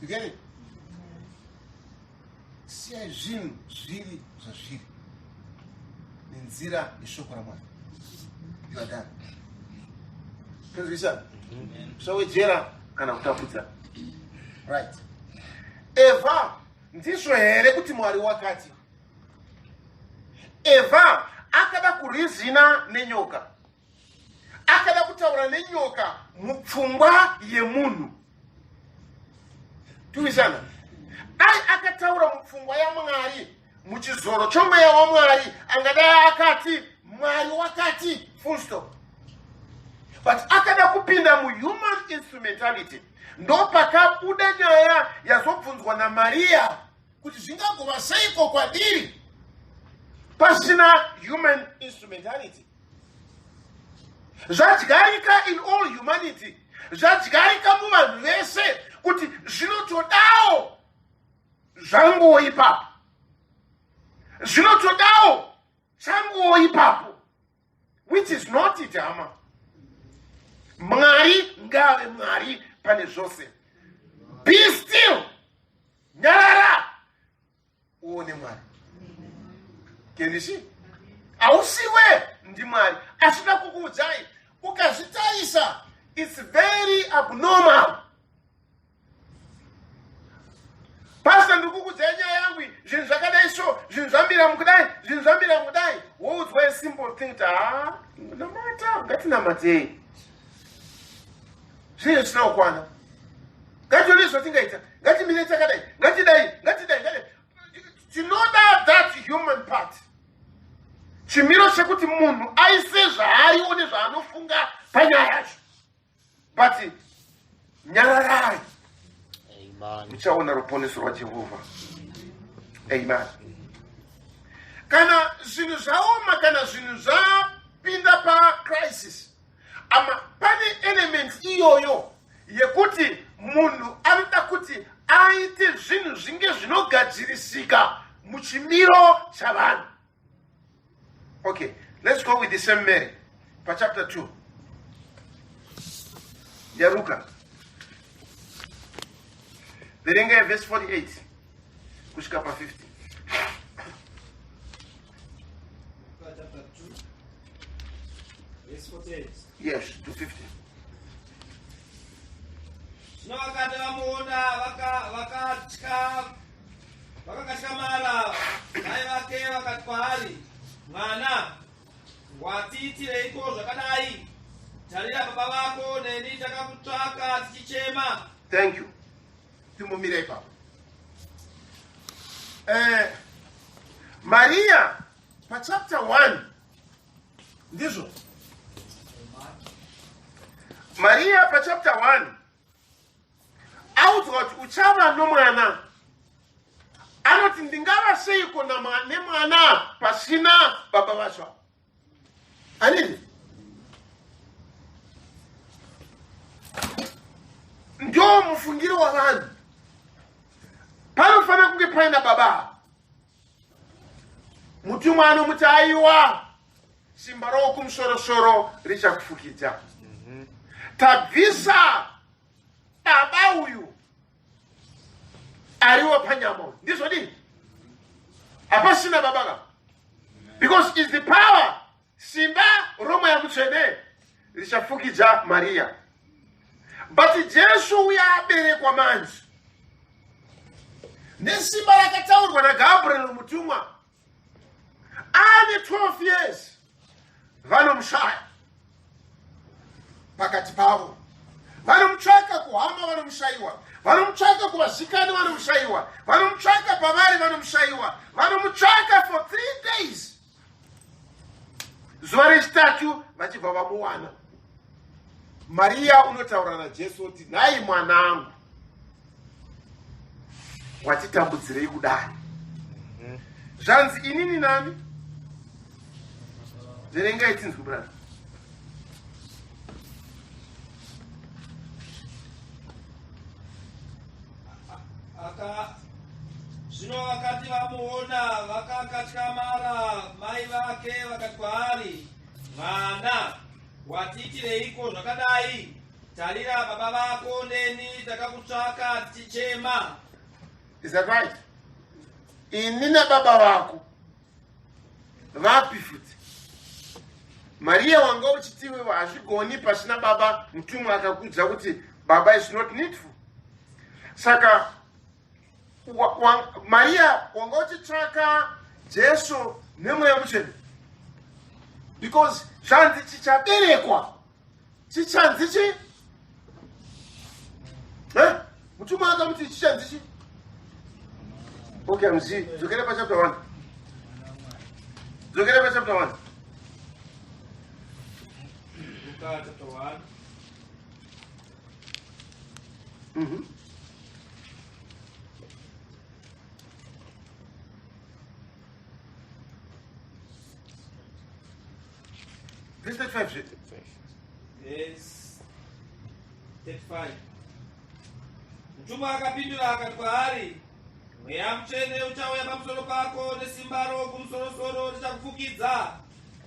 A: You get it? Siyai zvinhu zviri zvazviri nenzira yeshoko raMwari. You are done. Kunzwisisa? Usawedzera kana kutapudza. Right. Evha ndizvo here kuti Mwari wakati? Evha akada kurizina nenyoka. Akada kutaura nenyoka mupfungwa yemunhu. Tuwisana? Dai akataura mupfungwa yaMwari muchizoro chomweya waMwari angadai akati Mwari wakati full stop. But akada kupinda human instrumentality ndo pakabuda nyaya yazobvunzwa naMaria kuti zvingagova seiko kwadiri pasina human instrumentality. Zvadyarika in all humanity. Zvadyarika muvanhu vese kuti zvinotodawo zvangowo ipapo. Zvinotodawo changowo ipapo. Which is not it, hama. Mwari ngave Mwari pane zvose. Be still. Nyarara. Uone Mwari. Can you see? Ausiwe ndi Mwari. Asina kukuudzai. Ukazvitaisa, it's very abnormal. Pastor ndikukuudzai nyaya yangu, zvinhu zvakadai so, zvinhu zvamira mukudai. Woudzwa a simple thing ta, namata, ngatinamatei. Zvinhu zvisina kukwana. Ngatione zvatingaita. Ngatimire takadai. Ngatidai. Tinoda that human part. Chimiro chekuti munhu aise zvaaione zvaanofunga panyaya yacho. But nyararai.
C: Amen.
A: Muchaona ruponeso rwaJehovha. Amen. Kana zvinhu zvaoma, kana zvinhu zvapinda pacrisis, ama pane element iyoyo yekuti munhu anoda kuti aite zvinhu zvinge zvinogadzirisika muchimiro chavanhu. Okay, let's go with the same Mary. Pa chapter 2. Yaruka. Verenga verse 48. Kusvika pa 50.
B: Chapter 2, verse 48.
A: Yes, to 50.
B: Zvino vakati vamuona vakakatyamara, mai vake vakati kwaari, mwana, watiitireiko zvakadai? Tarira baba vako neni takakutsvaka tichichema.
A: Thank you. Timumire ipapo. Maria, pa chapter 1. Ndizvo. Maria pa chapter 1. Audzwa kuti uchava nomwana. Anoti ndingava seiko nemwana pasina baba vacho. Anini? Ndio mufungiro wa vanhu. Panofana kunge paina baba. Muti mwana muti aiwa. Simba roho kumusoro richakufukidza. Tabvisa baba uyu ariwa panyama. Ndizvo dini? Hapasina baba ka. Because it's the power. Simba roho ya mutsvene richafukidza Maria. But Jesu uya aberekwa manje. Nesimba rakataurwa naGabriel mutumwa. Ane 12 years. Vanomushaya. Pakati pavo. Vanomutsvaka kuhama, vanomushaiwa. Vanomutsvaka kuvazikani, vanomushaiwa. Vanomutsvaka pavari, vanomushaiwa. Vanomutsvaka for 3 days. Zuva rechitatu vachibva vamuwana. Maria unotaura naJesu kuti nhai mwanangu, watitambudzirei kudai. Zvanzi inini nani? Verengai tinzwi brother.
B: Zvino vakati vamuona vakakatyamara, mai vake vakati kwaari, mwana, watiitireiko zvakadai? Tarira baba vako neni takakutsvaka tichichema.
A: Is that right? Ini nababa vako vapi futi? Maria wanga uchitiwe hazvigoni pasina baba. Mutumwa akakudza kuti baba is not needful. Saka Maria wanga uchitsvaka Jesu nemweya mutsvene. Because zvanzi chichaberekwa. Chichanzi chi? Mutumwa akamuti chichanzi chi? Okay, mzi. Dzokera pa chapter 1. Dzokera pa chapter 1.
B: Luka chapter 1.
A: Verse 35.
B: Verse 35. Mtumwa akapindura akati kwaari, mweya mutsvene uchauya pamusoro pako nesimba rogu musorosoro richakufukidza.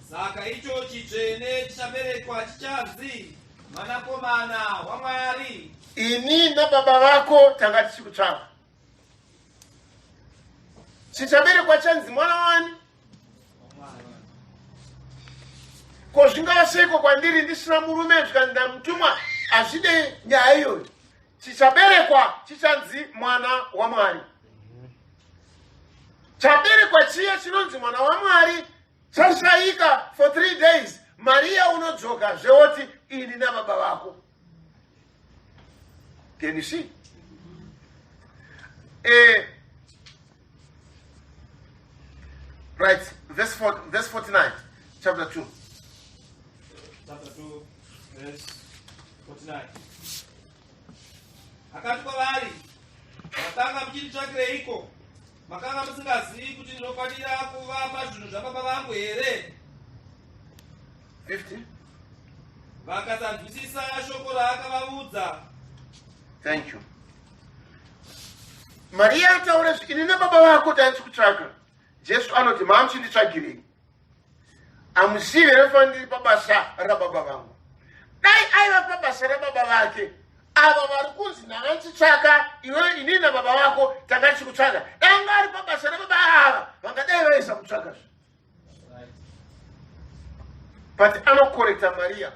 B: Saka icho chitsvene chichaberekwa chichanzi mwanakomana waMwari.
A: Ini nababa vako tanga tichikutsvaka. Chichaberekwa chanzi mwana wani? Ko zvingava seiko kwandiri ndisina murume zvikanzi mutumwa azvide nyaya iyoyo. Chichaberekwa chichanzi mwana waMwari. Chaberekwa chiya chinonzi mwana waMwari chashayika for 3 days. Maria unodzoka zvewoti ini nababa vako. Can you see? Right, verse 49, chapter 2.
B: Chapter 2, verse 49. Akati kwavari, makanga muchinditsvakireiko? Makanga musingazivi kuti ndinofanira kuvapa zvinhu zvababa vangu here?
A: 50.
B: Vakasanzwisisa shoko raakavaudza.
A: Thank you. Maria ataura ini nababa vako tandikutsvaka. Jesu anoti mamuchinditsvakirei. Amuzivi refa ndiri pabasa rababa vangu. Dai aiva pabasa rababa vake, ava vari kunzi ndakanditsvaka iwe ini nababa vako tanga tichikutsvaka. Dai vari pabasa rababa ava vangadai vaisa kutsvaka. But anokorekta Maria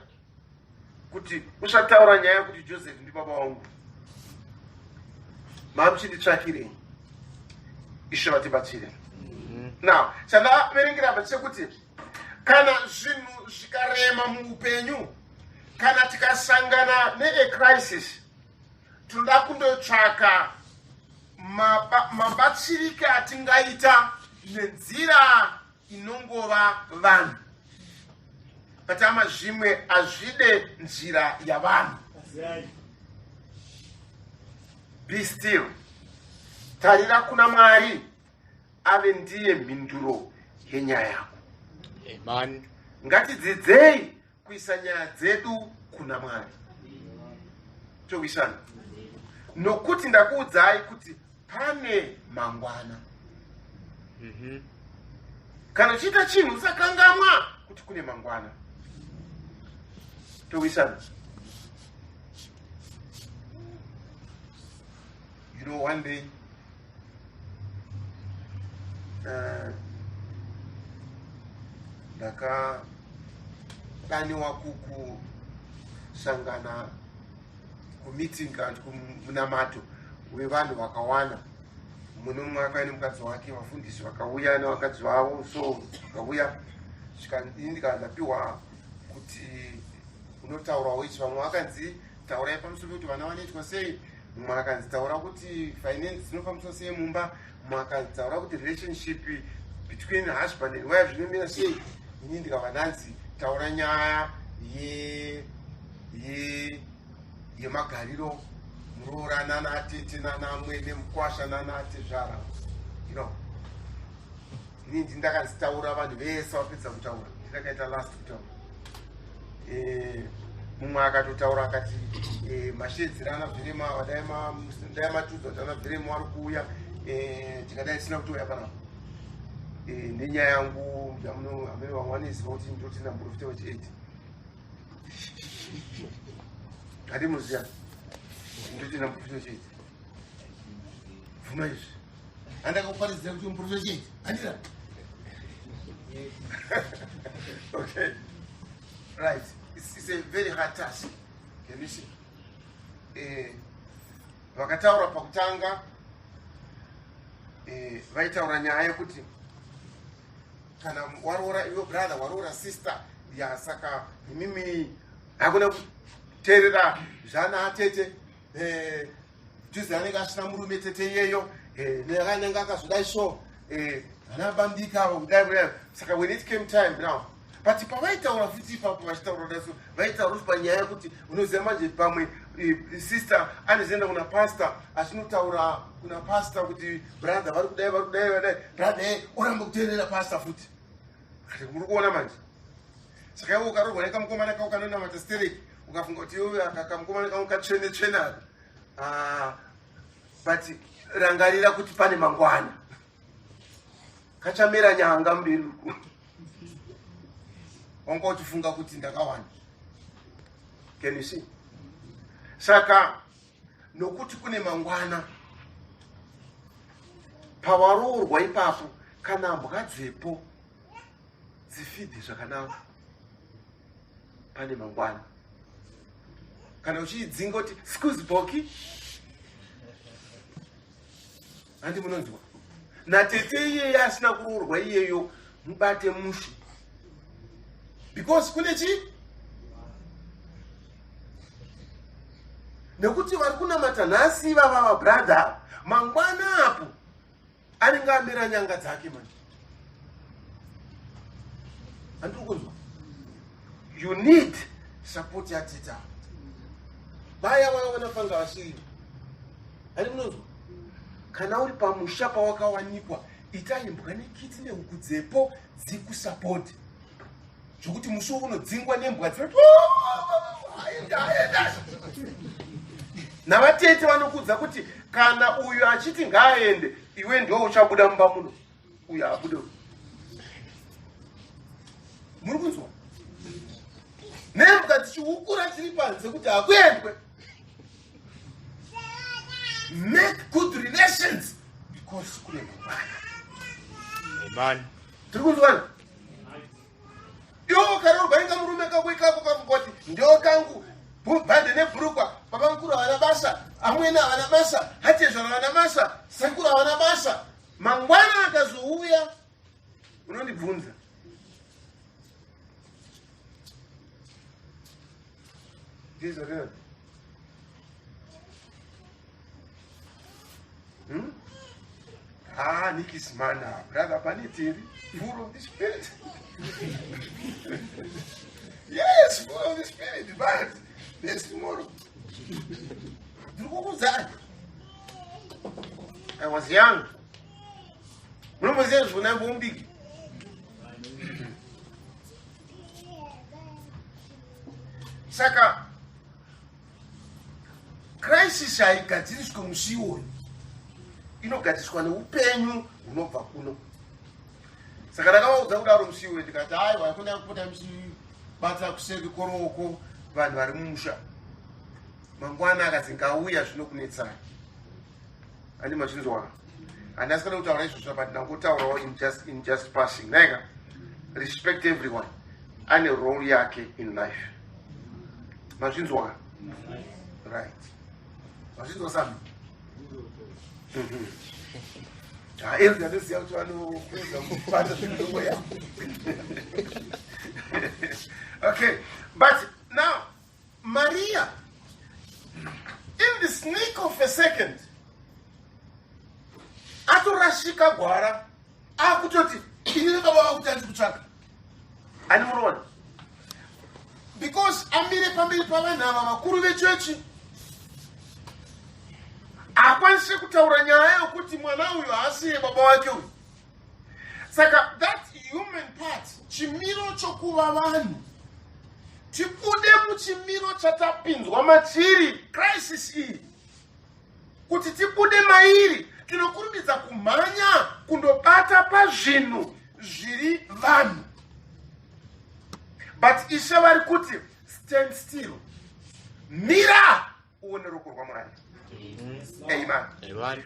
A: kuti usataura nyaya kuti Joseph ndi baba vangu. Mamuchinditsvakirei. Ishe vatibatsire. Now, chandaverengera apa chekuti kana zvinhu zvikarema muupenyu, kana tikasangana ne-crisis, tinoda kundotsvaka mabatsirike atingaita nenzira inongova vanhu. Patama zvimwe azvide nzira yavanhu. Be still. Tarira kuna Mwari ave ndiye mhinduro yenyaya yako.
C: Amen.
A: Ngatidzidzei kuisa nyaya dzedu kuna Mwari. Chokuisana. Nokuti ndakuudzai kuti pane mangwana. Kana uchiita chinhu usakangamwa kuti kune mangwana. Chokuisana. You know, one day, ndakadaniwa kusangana kumeeting kandi kumunamato wevanhu vakawana. Muno mumwe akaine mukadzi wake, vafundisi vakauya nevakadzi vavo, so vakauya ndikapiwa kuti unotaurawo ichi. Vamwe vakanzi taurai pamusoro kuti vana vanoitwa sei. Mumwe akanzi taura kuti finance dzinofambiswa sei mumba. Mumwe akanzi taura kuti relationship between husband and wife zvinomira sei. Ini ndikava ndanzi taura nyaya yemagariro muroorana naatete nanamwe nemukwasha nanaatezvara. You know, ini ndakanzi taura vanhu vese vapedza kutaura. Ndakaita last kutaura. Mumwe akatotaura akati mashedzera ana Veremu dai matudza kuti ana Veremu ari kuuya, tikadai tisina kutouya panapa. Nenyaya yangu amene vamwaniziva kuti ndoti namuprofita wechi8. Hadimuziya ndoti namuprofita wechi8. Vuma izvi. Andakakuparidzira kuti muprofita wechi8. Handira? Okay. Right. It's a very hard task. Can you see? Vakataura pakutanga, vaitaura nyaya yekuti kana waroora iwe brother, waroora sister, ya saka mimi hakuna kuteerera zvana atete, Tuesday anenge asina murume tete iyeyo, nekanenge akazodai so, anabambika kudai. Saka when it came time now, but pavaitaura futi ipapo vachitaura daso vaitaura panyaya yekuti unoziva manje pamwe sister anozoenda kuna pastor achinotaura kuna pastor kuti brother vari kudai brother uramba kuteerera pastor futi. Muri kuona manje. saka iwe ukarorwa nekamukomana kako kanonamata stereki ukafunga kuti iwe kamukomana kangu katsvene but rangarira kuti pane mangwana kachamera nyanga mberi uku wanga uchifunga kuti ndakawanda. Can you see? Saka nokuti kune mangwana pawaroorwa ipapo kana mbwa dzepo dzifidhe zvakanaka pane mangwana. Kana uchidzinga kuti skuzboki handi munonzwa natete iyeye asina kuroorwa iyeyo mubate mushe because kune chi nekuti vari kunamata nhasi vava brother mangwana apo anenge amera nyanga dzake manje. Handiri kunzwa you need support yatita baya vakaona panga vasiri. Handi munonzwa kana uri pamusha pawakawanikwa itai mbwa nekiti nehuku dzepo dzikusapoti zvokuti musi unodzingwa nembwa dzoti navatete vanokudza kuti kana uyu achiti ngaaende iwe ndiwo uchabuda mumba muno uyu abude. Muri kunzwa nembwa dzichihukura dziri panze kuti hakuendwe. Make good relations because kune mangwana.
C: Amen.
A: Tiri kunzwana iwo karorwa inga murume kako ikako kamukoti ndio kangu bhande nebhurukwa baba mukuru havana basa amweni havana basa hatezvara havana basa sekuru havana basa mangwana akazouya unondibvunza ndizvo nikismana brother pane tiri full of the spirit. Yes, full of the spirit, but there's tomorrow. I was young. Saka crisis haigadzirishwe musi iwoyo inogadziriswa neupenyu hunobva kuno. Saka ndakavaudza kudaro musi iwoyo ndikati aiwa hakuna kupota muchibatira kuseri koroko vanhu vari mumusha mangwana akazi ngauya zvinokunetsai. Handi machinzwa handasi kada kutaura izvozvo but ndangotaurawo in just passing. Naika respect everyone ane role yake in life. Machinzwa right machinzwa sami everyone kuti vanokwedza kubata zvinongo yavo. Okay, but now Maria in the sneak of a second atorashika gwara akutoti ini baba kuti andi kutsvaka ani muroona because amire pamberi pavanhu ava vakuru vechechi akwanise kutaura nyaya yokuti mwana uyu haasiye baba wake uyu. Saka that human part chimiro chokuva vanhu tibude muchimiro chatapinzwa matiri crisis iyi kuti tibude mairi tinokurumidza kumhanya kundobata pazvinhu zviri vanhu but ishe vari kuti stand still mira uone ruoko rwaMwari. Amen.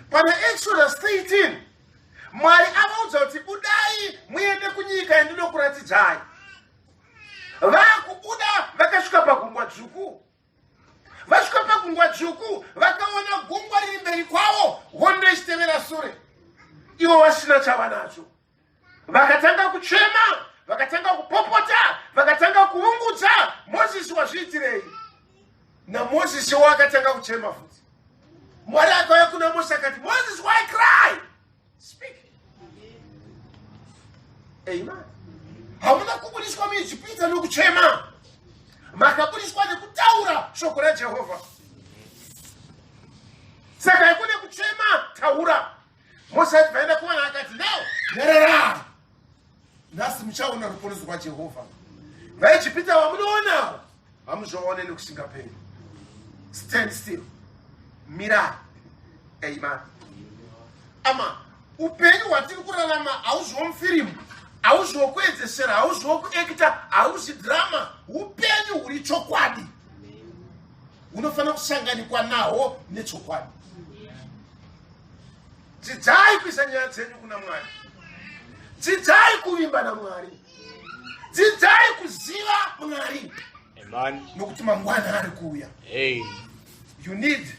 A: Pana Exodus 13 Mwari avaudza kuti budai muende kunyika yandinokuratidzai. Vakubuda vakasvika pagungwa dzvuku. Vasvika pagungwa dzvuku vakaona gungwa riri mberi kwavo hondo ichitevera sure. Ivo vasina chavanacho. Vakatanga kuchema, vakatanga kupopota, vakatanga kuungudza. Mozisi wazviitirei? naMozisi wakatanga kuchema futi. Mwari akauya kuna Mozisi akati, Moses, why cry? Speak. Amen. Hamuna kubudiswa muIjipita nokuchema. Makabudiswa nekutaura shoko raJehovha. Saka yakune kuchema taura. Mozisi akaenda kuona akati, now, nyerera. Nasi muchaona ruponeso rwaJehovha. vaijipita vamunoonavo hamuzoone nekusingaperi. Stand still, mira. Amen. Ama upenyu hwatiri kurarama hauziwo mufirimu, hauziwo kuedzesera, hauziwo kuekita, hauzi drama. Upenyu huri chokwadi unofanira kusanganikwa naho nechokwadi. Dzidzai kuisa nyaya dzenyu kuna Mwari, dzidzai kuvimba naMwari, dzidzai kuziva Mwari.
C: Amen.
A: Nokuti mangwana ari kuuya.
C: Hey.
A: You need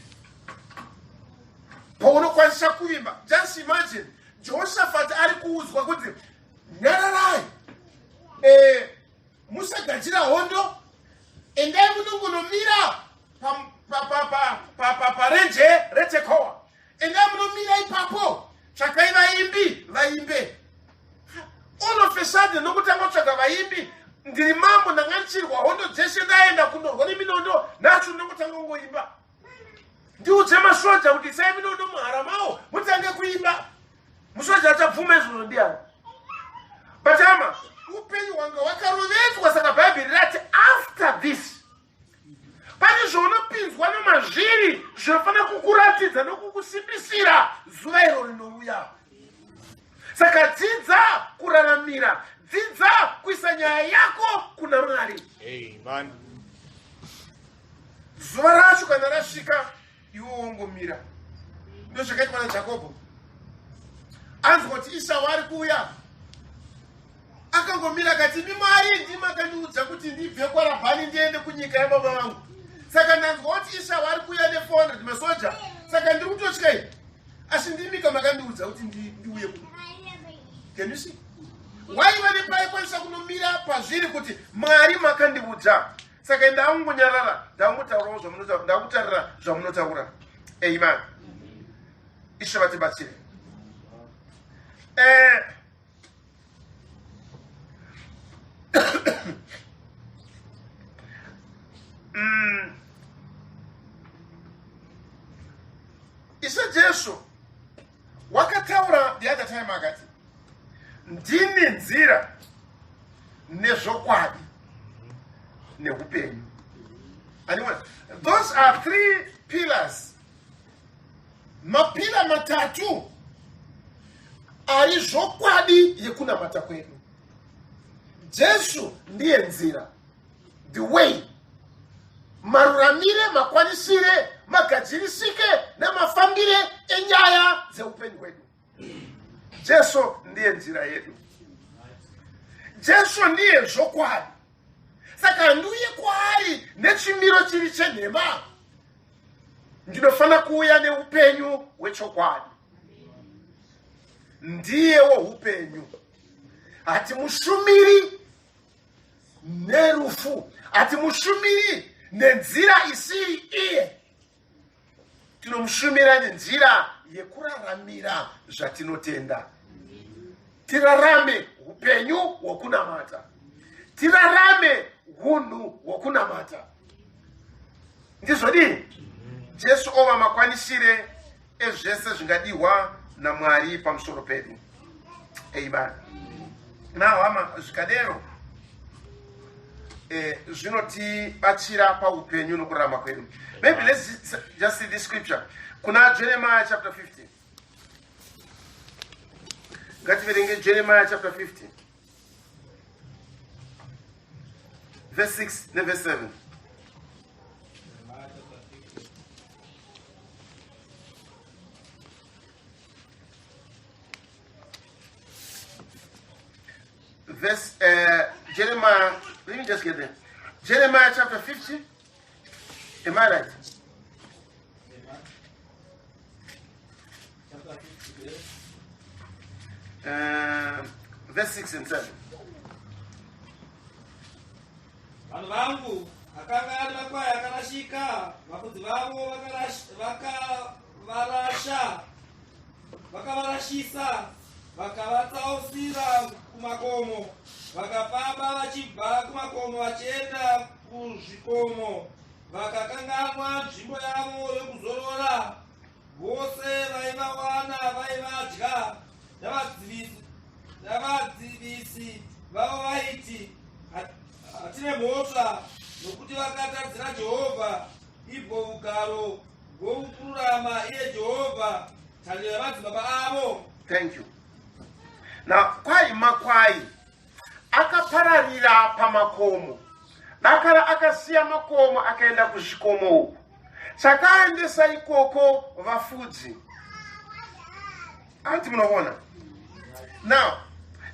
A: paunokwanisa kuvimba. Just imagine Jehoshaphat ari kuudzwa kuti nyararai, musagadzira hondo, endai munongonomira parenje reTekoa, endai munomira ipapo, tsvakai vaimbi vaimbe. All of a sudden nokutanga kutsvaga vaimbi, ndiri mambo ndanganchirwa hondo dzeshe ndaenda kundorwa neminondo, nacho ndokutanga kungoimba. Ndiudze masoja kuti isai minondo muhara mawo mutange kuimba. Musoja achabvuma izvozvo ndiani? But ama upenyu hwanga hwakarovedzwa, saka Bhaibheri rati after this pane zvaunopinzwa nomazviri zvinofanira kukuratidza nokukusimbisira zuva iro rinouya. Saka dzidza kuraramira, dzidza kuisa nyaya yako kuna Mwari.
C: Amen.
A: Zuva racho kana rasvika, iwe wongomira. Ndizvo zvakaitwa naJakobho. Anzwa kuti Esau ari kuuya, akangomira akati, Mwari ndimi akandiudza kuti ndibve kwaRabhani ndiende kunyika yababa vangu. Saka ndanzwa kuti Esau ari kuuya ne400 masoja, saka ndiri kutotya. Asi ndimi makandiudza kuti ndiuye kuno. Can you see? Waiva nepaikwanisa kunomira pazviri kuti Mwari makandiudza. Saka ndangonyarara, ndakutarira zvamunotaura. Amen. Ishe vatibatsire. Ishe Jesu wakataura the other time akati, ndini nzira nezvokwadi neupenyu. Anyway, those are 3 pillars. Mapila matatu ari zvokwadi yekunamata kwedu. Jesu ndiye nzira, the way, maruramire, makwanisire, magadzirisike namafambire enyaya dzeupenyu hwedu. Jesu ndiye nzira yedu. Jesu ndiye zvokwadi. Saka nduye kwaari nechimiro chiri chenhema, ndinofanira kuuya neupenyu hwechokwadi. Ndiyewo upenyu. Hatimushumiri nerufu, hatimushumiri nenzira isiri iye. Tinomushumira nenzira yekuraramira zvatinotenda. Tirarame upenyu hwokunamata, tirarame hunhu hwokunamata. Ndizvodini? Jesu ova makwanisire ezvese zvingadiwa naMwari pamusoro pedu. Amen. Now hama zvikadero zvinotibatsira paupenyu nokurarama kwedu. Maybe let's just see this scripture. Kuna Jeremiah chapter 15. Ngativerenge Jeremiah chapter 15. Verse 6 and verse 7. Verse Jeremiah, let me just get there. Jeremiah chapter 50. Am I right? Verse 6 and 7.
B: Vanhu vangu akanga ari makwai akarashika, vafudzi vavo vakavarashisa, vakavatsausira kumakomo, vakafamba vachibva kumakomo vachienda kuzvikomo, vakakanganwa nzvimbo yavo yokuzorora. Vose vaivawana vaivadya, navadzivisi vavo vaiti Atine mhosva nokuti vakatadzira Jehovha, ibvo ugaro hwokururama iye Jehovha, tariro yamadzibaba avo.
A: Thank you. Now, kwai makwai akapararira pamakomo. Dakara akasiya makomo akaenda kuzvikomo uku. Chakaendesa ikoko vafudzi. Anti munoona? Now,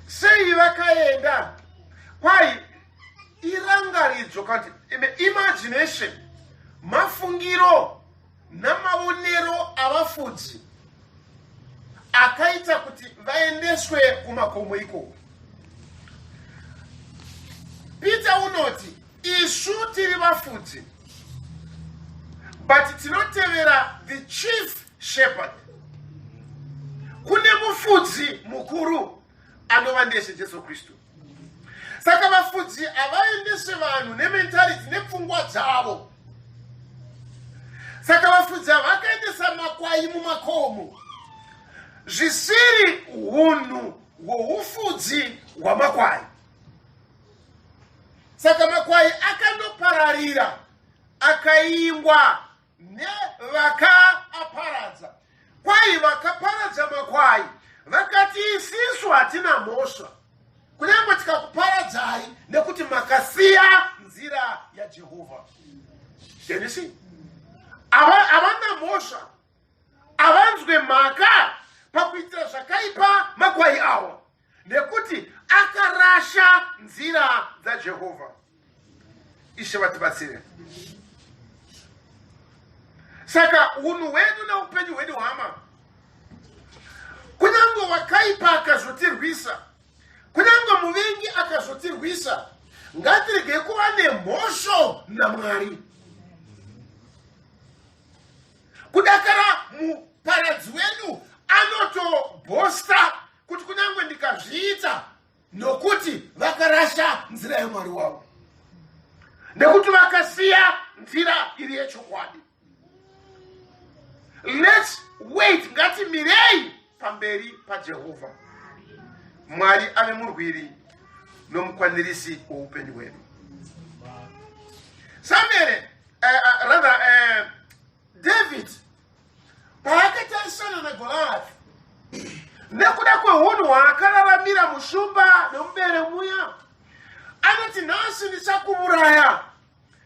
A: sei vakaenda kwai irangaridzo kuti imagination, mafungiro namaonero avafudzi akaita kuti vaendeswe kumakomo ikoko. Peter unoti isu tiri vafudzi, but tinotevera the chief shepherd. Kune mufudzi mukuru anova ndeshe Jesu Kristu. Saka vafudzi avaendese vanhu nementality nepfungwa dzavo. Saka vafudzi vakaendesa makwai mumakomo, zvisiri hunhu hwoufudzi hwamakwai. Saka makwai akandopararira akaingwa nevakaaparadza. Kwai vakaparadza makwai vakati isisu hatina mhosva, kunyange tikakuparadzai nekuti makasiya nzira yaJehovha. Can you see? Havana mhosva, havanzwe mhaka pakuitira zvakaipa makwai avo, nekuti akarasha nzira dzaJehovha. Ishe vatibatsire. Saka unhu hwedu neupenyu hwedu hama, kunyange wakaipa akazotirwisa, kunyange muvengi akazotirwisa, ngatirege kuva nemhosvo naMwari. Kudakara muparadzi wedu anotobhosta kuti kunyange ndikazviita nokuti vakarasha nzira yaMwari wavo, nekuti vakasiya nzira iri yechokwadi. Let's wait, ngatimirei pamberi paJehovha. Mwari ave murwiri nomukwanirisi woupenyu hwedu. Samuel, David paakatarisana naGoliath, nekuda kweunhu hwaakararamira mushumba nomuberemuya, anoti nhasi ndichakuuraya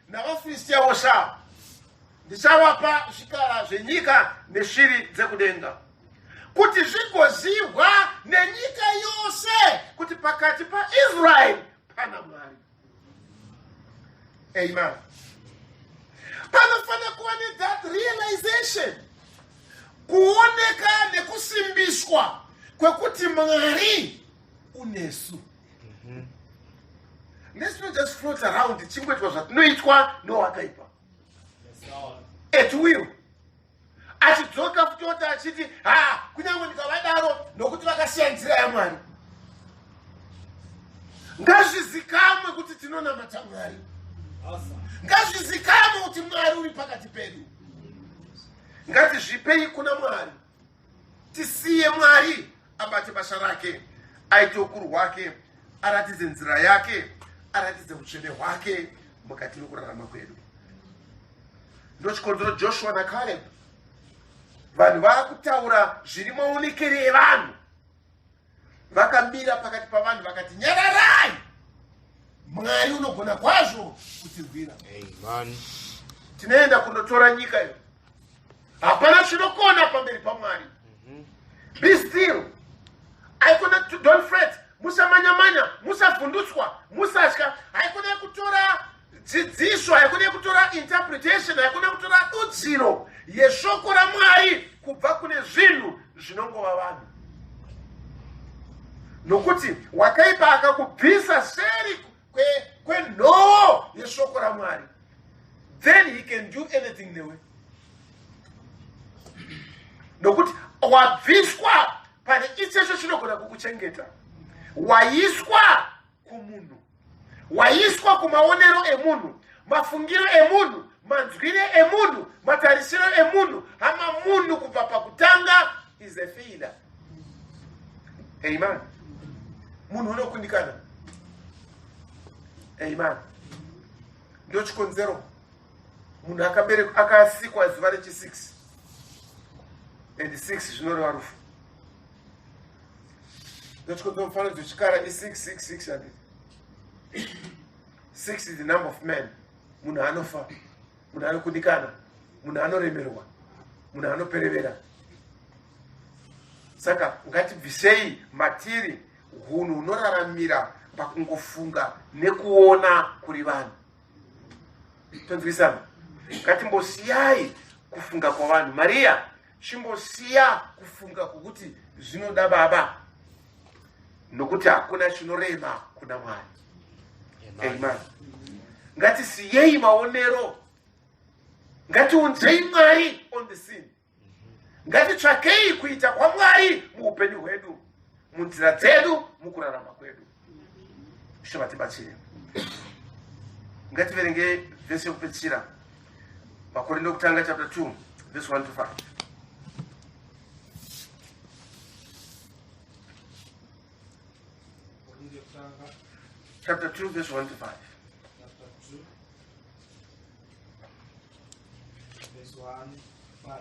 A: navaFilistia vose, ndichavapa zvikara zvenyika neshiri dzekudenga, kuti zvigozivwa nenyika yose kuti pakati paIsraeri pana Mwari. Amen. Panofanira kuva that realization, kuoneka nekusimbiswa kwekuti Mwari unesu. Let's not just float around tichingotwa zvatinoitwa nowakaipa. At will. Achidzoka kutota achiti kunyange ndikavadaro nokuti vakasiya nzira yaMwari. Ngazvizikamwe kuti tinonamata Mwari. Ngazvizikamwe kuti Mwari uri pakati pedu. Ngatizvipei kuna Mwari, tisiye Mwari abate basa rake, aite ukuru hwake, aratidze nzira yake, aratidze utsvene hwake mukati mekurarama kwedu. Ndochikonzero Joshua naCaleb, vanhu vakutaura zviri maonekero evanhu, vakamira pakati pavanhu vakati nyararai, Mwari unogona kwazvo kutirwira.
C: Amen.
A: Tinoenda kundotora nyika iyo, hapana chinokona pamberi paMwari. Be still. Don't fret. Musamanya, musavhundutswa, musatya. Haikona kutora dzidziso, haikona kutora interpretation, haikona kutora dudziro yeshoko raMwari kubva kune zvinhu zvinongova vanhu. Nokuti wakaipa akakubvisa seri kwenhoo yeshoko raMwari, then he can do anything newe. Nokuti wabviswa pane ichecho chinogona kukuchengeta, waiswa kumunhu, waiswa kumaonero emunhu, mafungiro emunhu, manzwire emunhu, matarisiro emunhu. Hama munhu kubva pakutanga is a failure. Amen. Munhu unokundikana. Amen. Ndochikonzero munhu akasikwa zuva rechi6 and 6 zvinoreva rufu. Ndochikonzero mufananidzo chikara i666 and 6 is the number of men. Munhu anofa, munhu anokudikana, munhu anoremerwa, munhu anoperevera. Saka ngatibvisei matiri hunhu hunoraramira pakungofunga nekuona kuri vanhu. Tonzwisana? Ngatimbosiyai kufunga kwavanhu. Maria chimbosiya kufunga kwokuti zvinoda baba nokuti hakuna chinorema kuna Mwari. Amen. Ngatisiyei maonero, ngatiunzei Mwari on the scene, ngatitsvakei kuita kwaMwari muupenyu hwedu, munzira dzedu, mukurarama kwedu. Shoma tibatsire. Ngativerenge vhesi yokupedzisira, Makorinde okutanga chapter 2 verse 1 to 5. Chapter 2 verse 1 to 5.
B: Chapter 2 verse 1 to 5.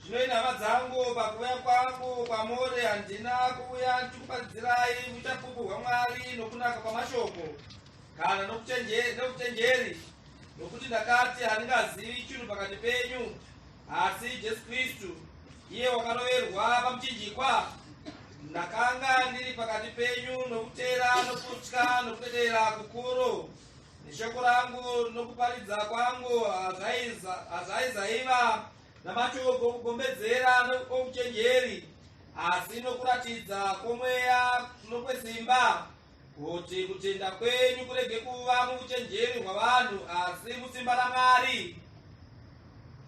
B: Zvino hama dzangu, pakuuya kwangu kwamuri handina kuuya ndichikupadzirai uchapupu hwaMwari nokunaka kwamashoko kana nokuchenjeri, nokuti ndakati handingazivi chinhu pakati penyu asi Jesu Kristu, iye wakaroverwa pamuchinjikwa. Ndakanga ndiri pakati penyu nokutera, nokutya, nokuteerera kukuru. Neshoko rangu nokuparidza kwangu hazaizaiva namashoko okugombedzera nokuchenjeri, asi nokuratidza kwomweya nokwesimba, kuti kutenda kwenyu kurege kuva muuchenjeri hwavanhu asi musimba raMwari.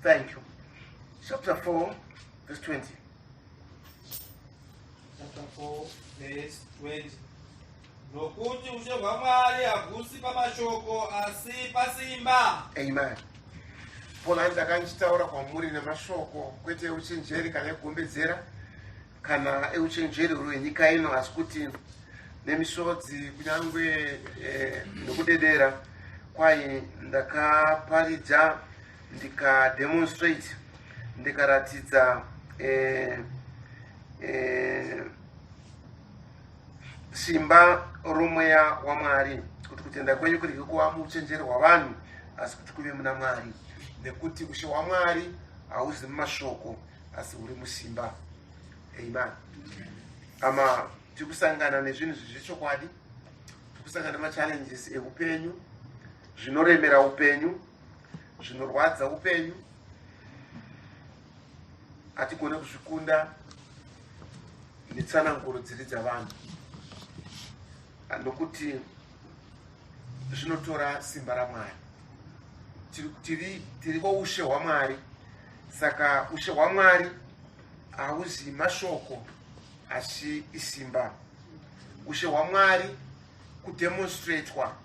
A: Thank you. Chapter 4 verse 20.
B: Chapter 4 verse 20. Nokuti ushe hwaMwari hahusi pamashoko asi pasimba.
A: Amen. Paul andakanchitaura kwamuri nemashoko, kwete euchenjeri kana ekugombedzera kana euchenjeri huri hwenyika ino, asi kuti nemisodzi kunyangwe nokudedera kwai ndakaparidza, ndikademonstrate, ndikaratidza simba romweya waMwari, kuti kutenda kwenyu kurege kuva muuchenjeri hwavanhu asi kuti kuve muna Mwari, nekuti ushe hwaMwari hauzi mumashoko asi huri musimba. Amen. Ama tikusangana nezvinhu zvechokwadi, tikusangana nemachallenges eupenyu, zvinoremera upenyu, zvinorwadza upenyu, hatigone kuzvikunda netsananguro dziri dzavanhu, nokuti zvinotora simba raMwari. Tiri voushe hwaMwari, saka ushe hwaMwari hauzi mashoko asi isimba. Ushe hwaMwari kudemonstratwa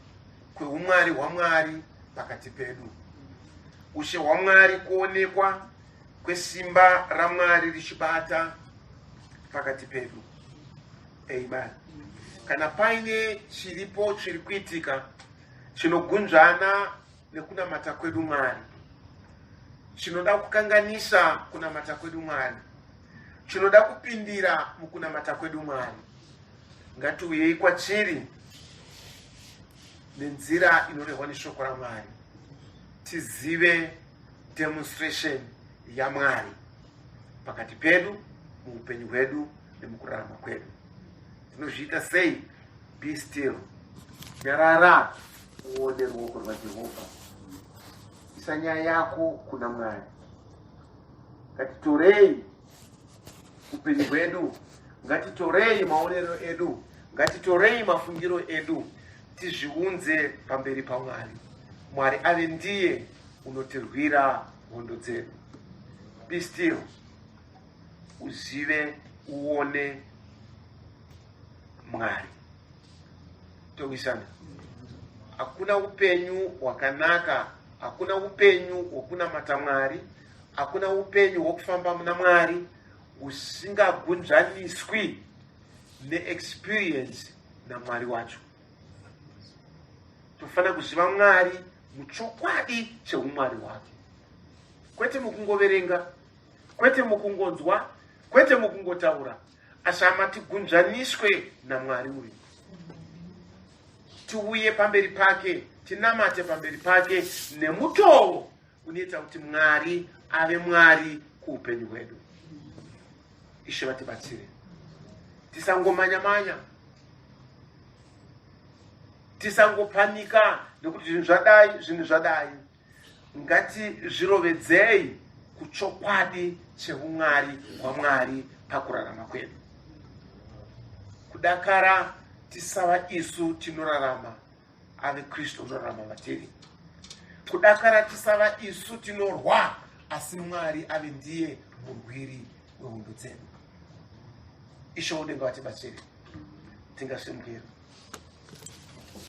A: kweumwari hwaMwari pakati pedu. Ushe hwaMwari kuonekwa kwesimba raMwari richibata pakati pedu. Amen. Kana paine chiripo chiri kuitika chinogunzvana nekunamata kwedu Mwari, chinoda kukanganisa kunamata kwedu Mwari, chinoda kupindira mukunamata kwedu Mwari, ngatiuyei kwachiri nenzira inorehwa neshoko raMwari, tizive demonstration yaMwari pakati pedu, muupenyu hwedu nemukurarama kwedu. Tinozviita sei? Be still. Nyarara uone ruoko rwaJehovha. Isa nyaya yako kuna Mwari. Ngatitorei upenyu hwedu, ngatitorei maonero edu, ngatitorei mafungiro edu, tizviunze pamberi paMwari. Mwari ave ndiye unotirwira hondo dzedu. Be still. Uzive, uone Mwari. Togisana. Hakuna upenyu hwakanaka, hakuna upenyu hwokunamata Mwari, hakuna upenyu hwokufamba muna Mwari usingagunzvaniswi neexperience naMwari wacho. Tofanira kuziva Mwari muchokwadi cheumwari wake, kwete mukungoverenga, kwete mukungonzwa, kwete mukungotaura, asi ama tigunzvaniswe naMwari uyu, tiuye pamberi pake, tinamate pamberi pake nemutoo unoita kuti Mwari ave Mwari kuupenyu hwedu. Ishe vatibatsire, tisangomanya-manya, tisangopanika nekuti zvinhu zvadai. Ngatizvirovedzei kuchokwadi cheumwari hwaMwari pakurarama kwedu. Kudakara tisava isu tinorarama, ave Kristu unorarama matiri. Kudakara tisava isu tinorwa, asi Mwari ave ndiye murwiri wehondo dzedu. Ishe wodenga vatibatsire, tingasimukira.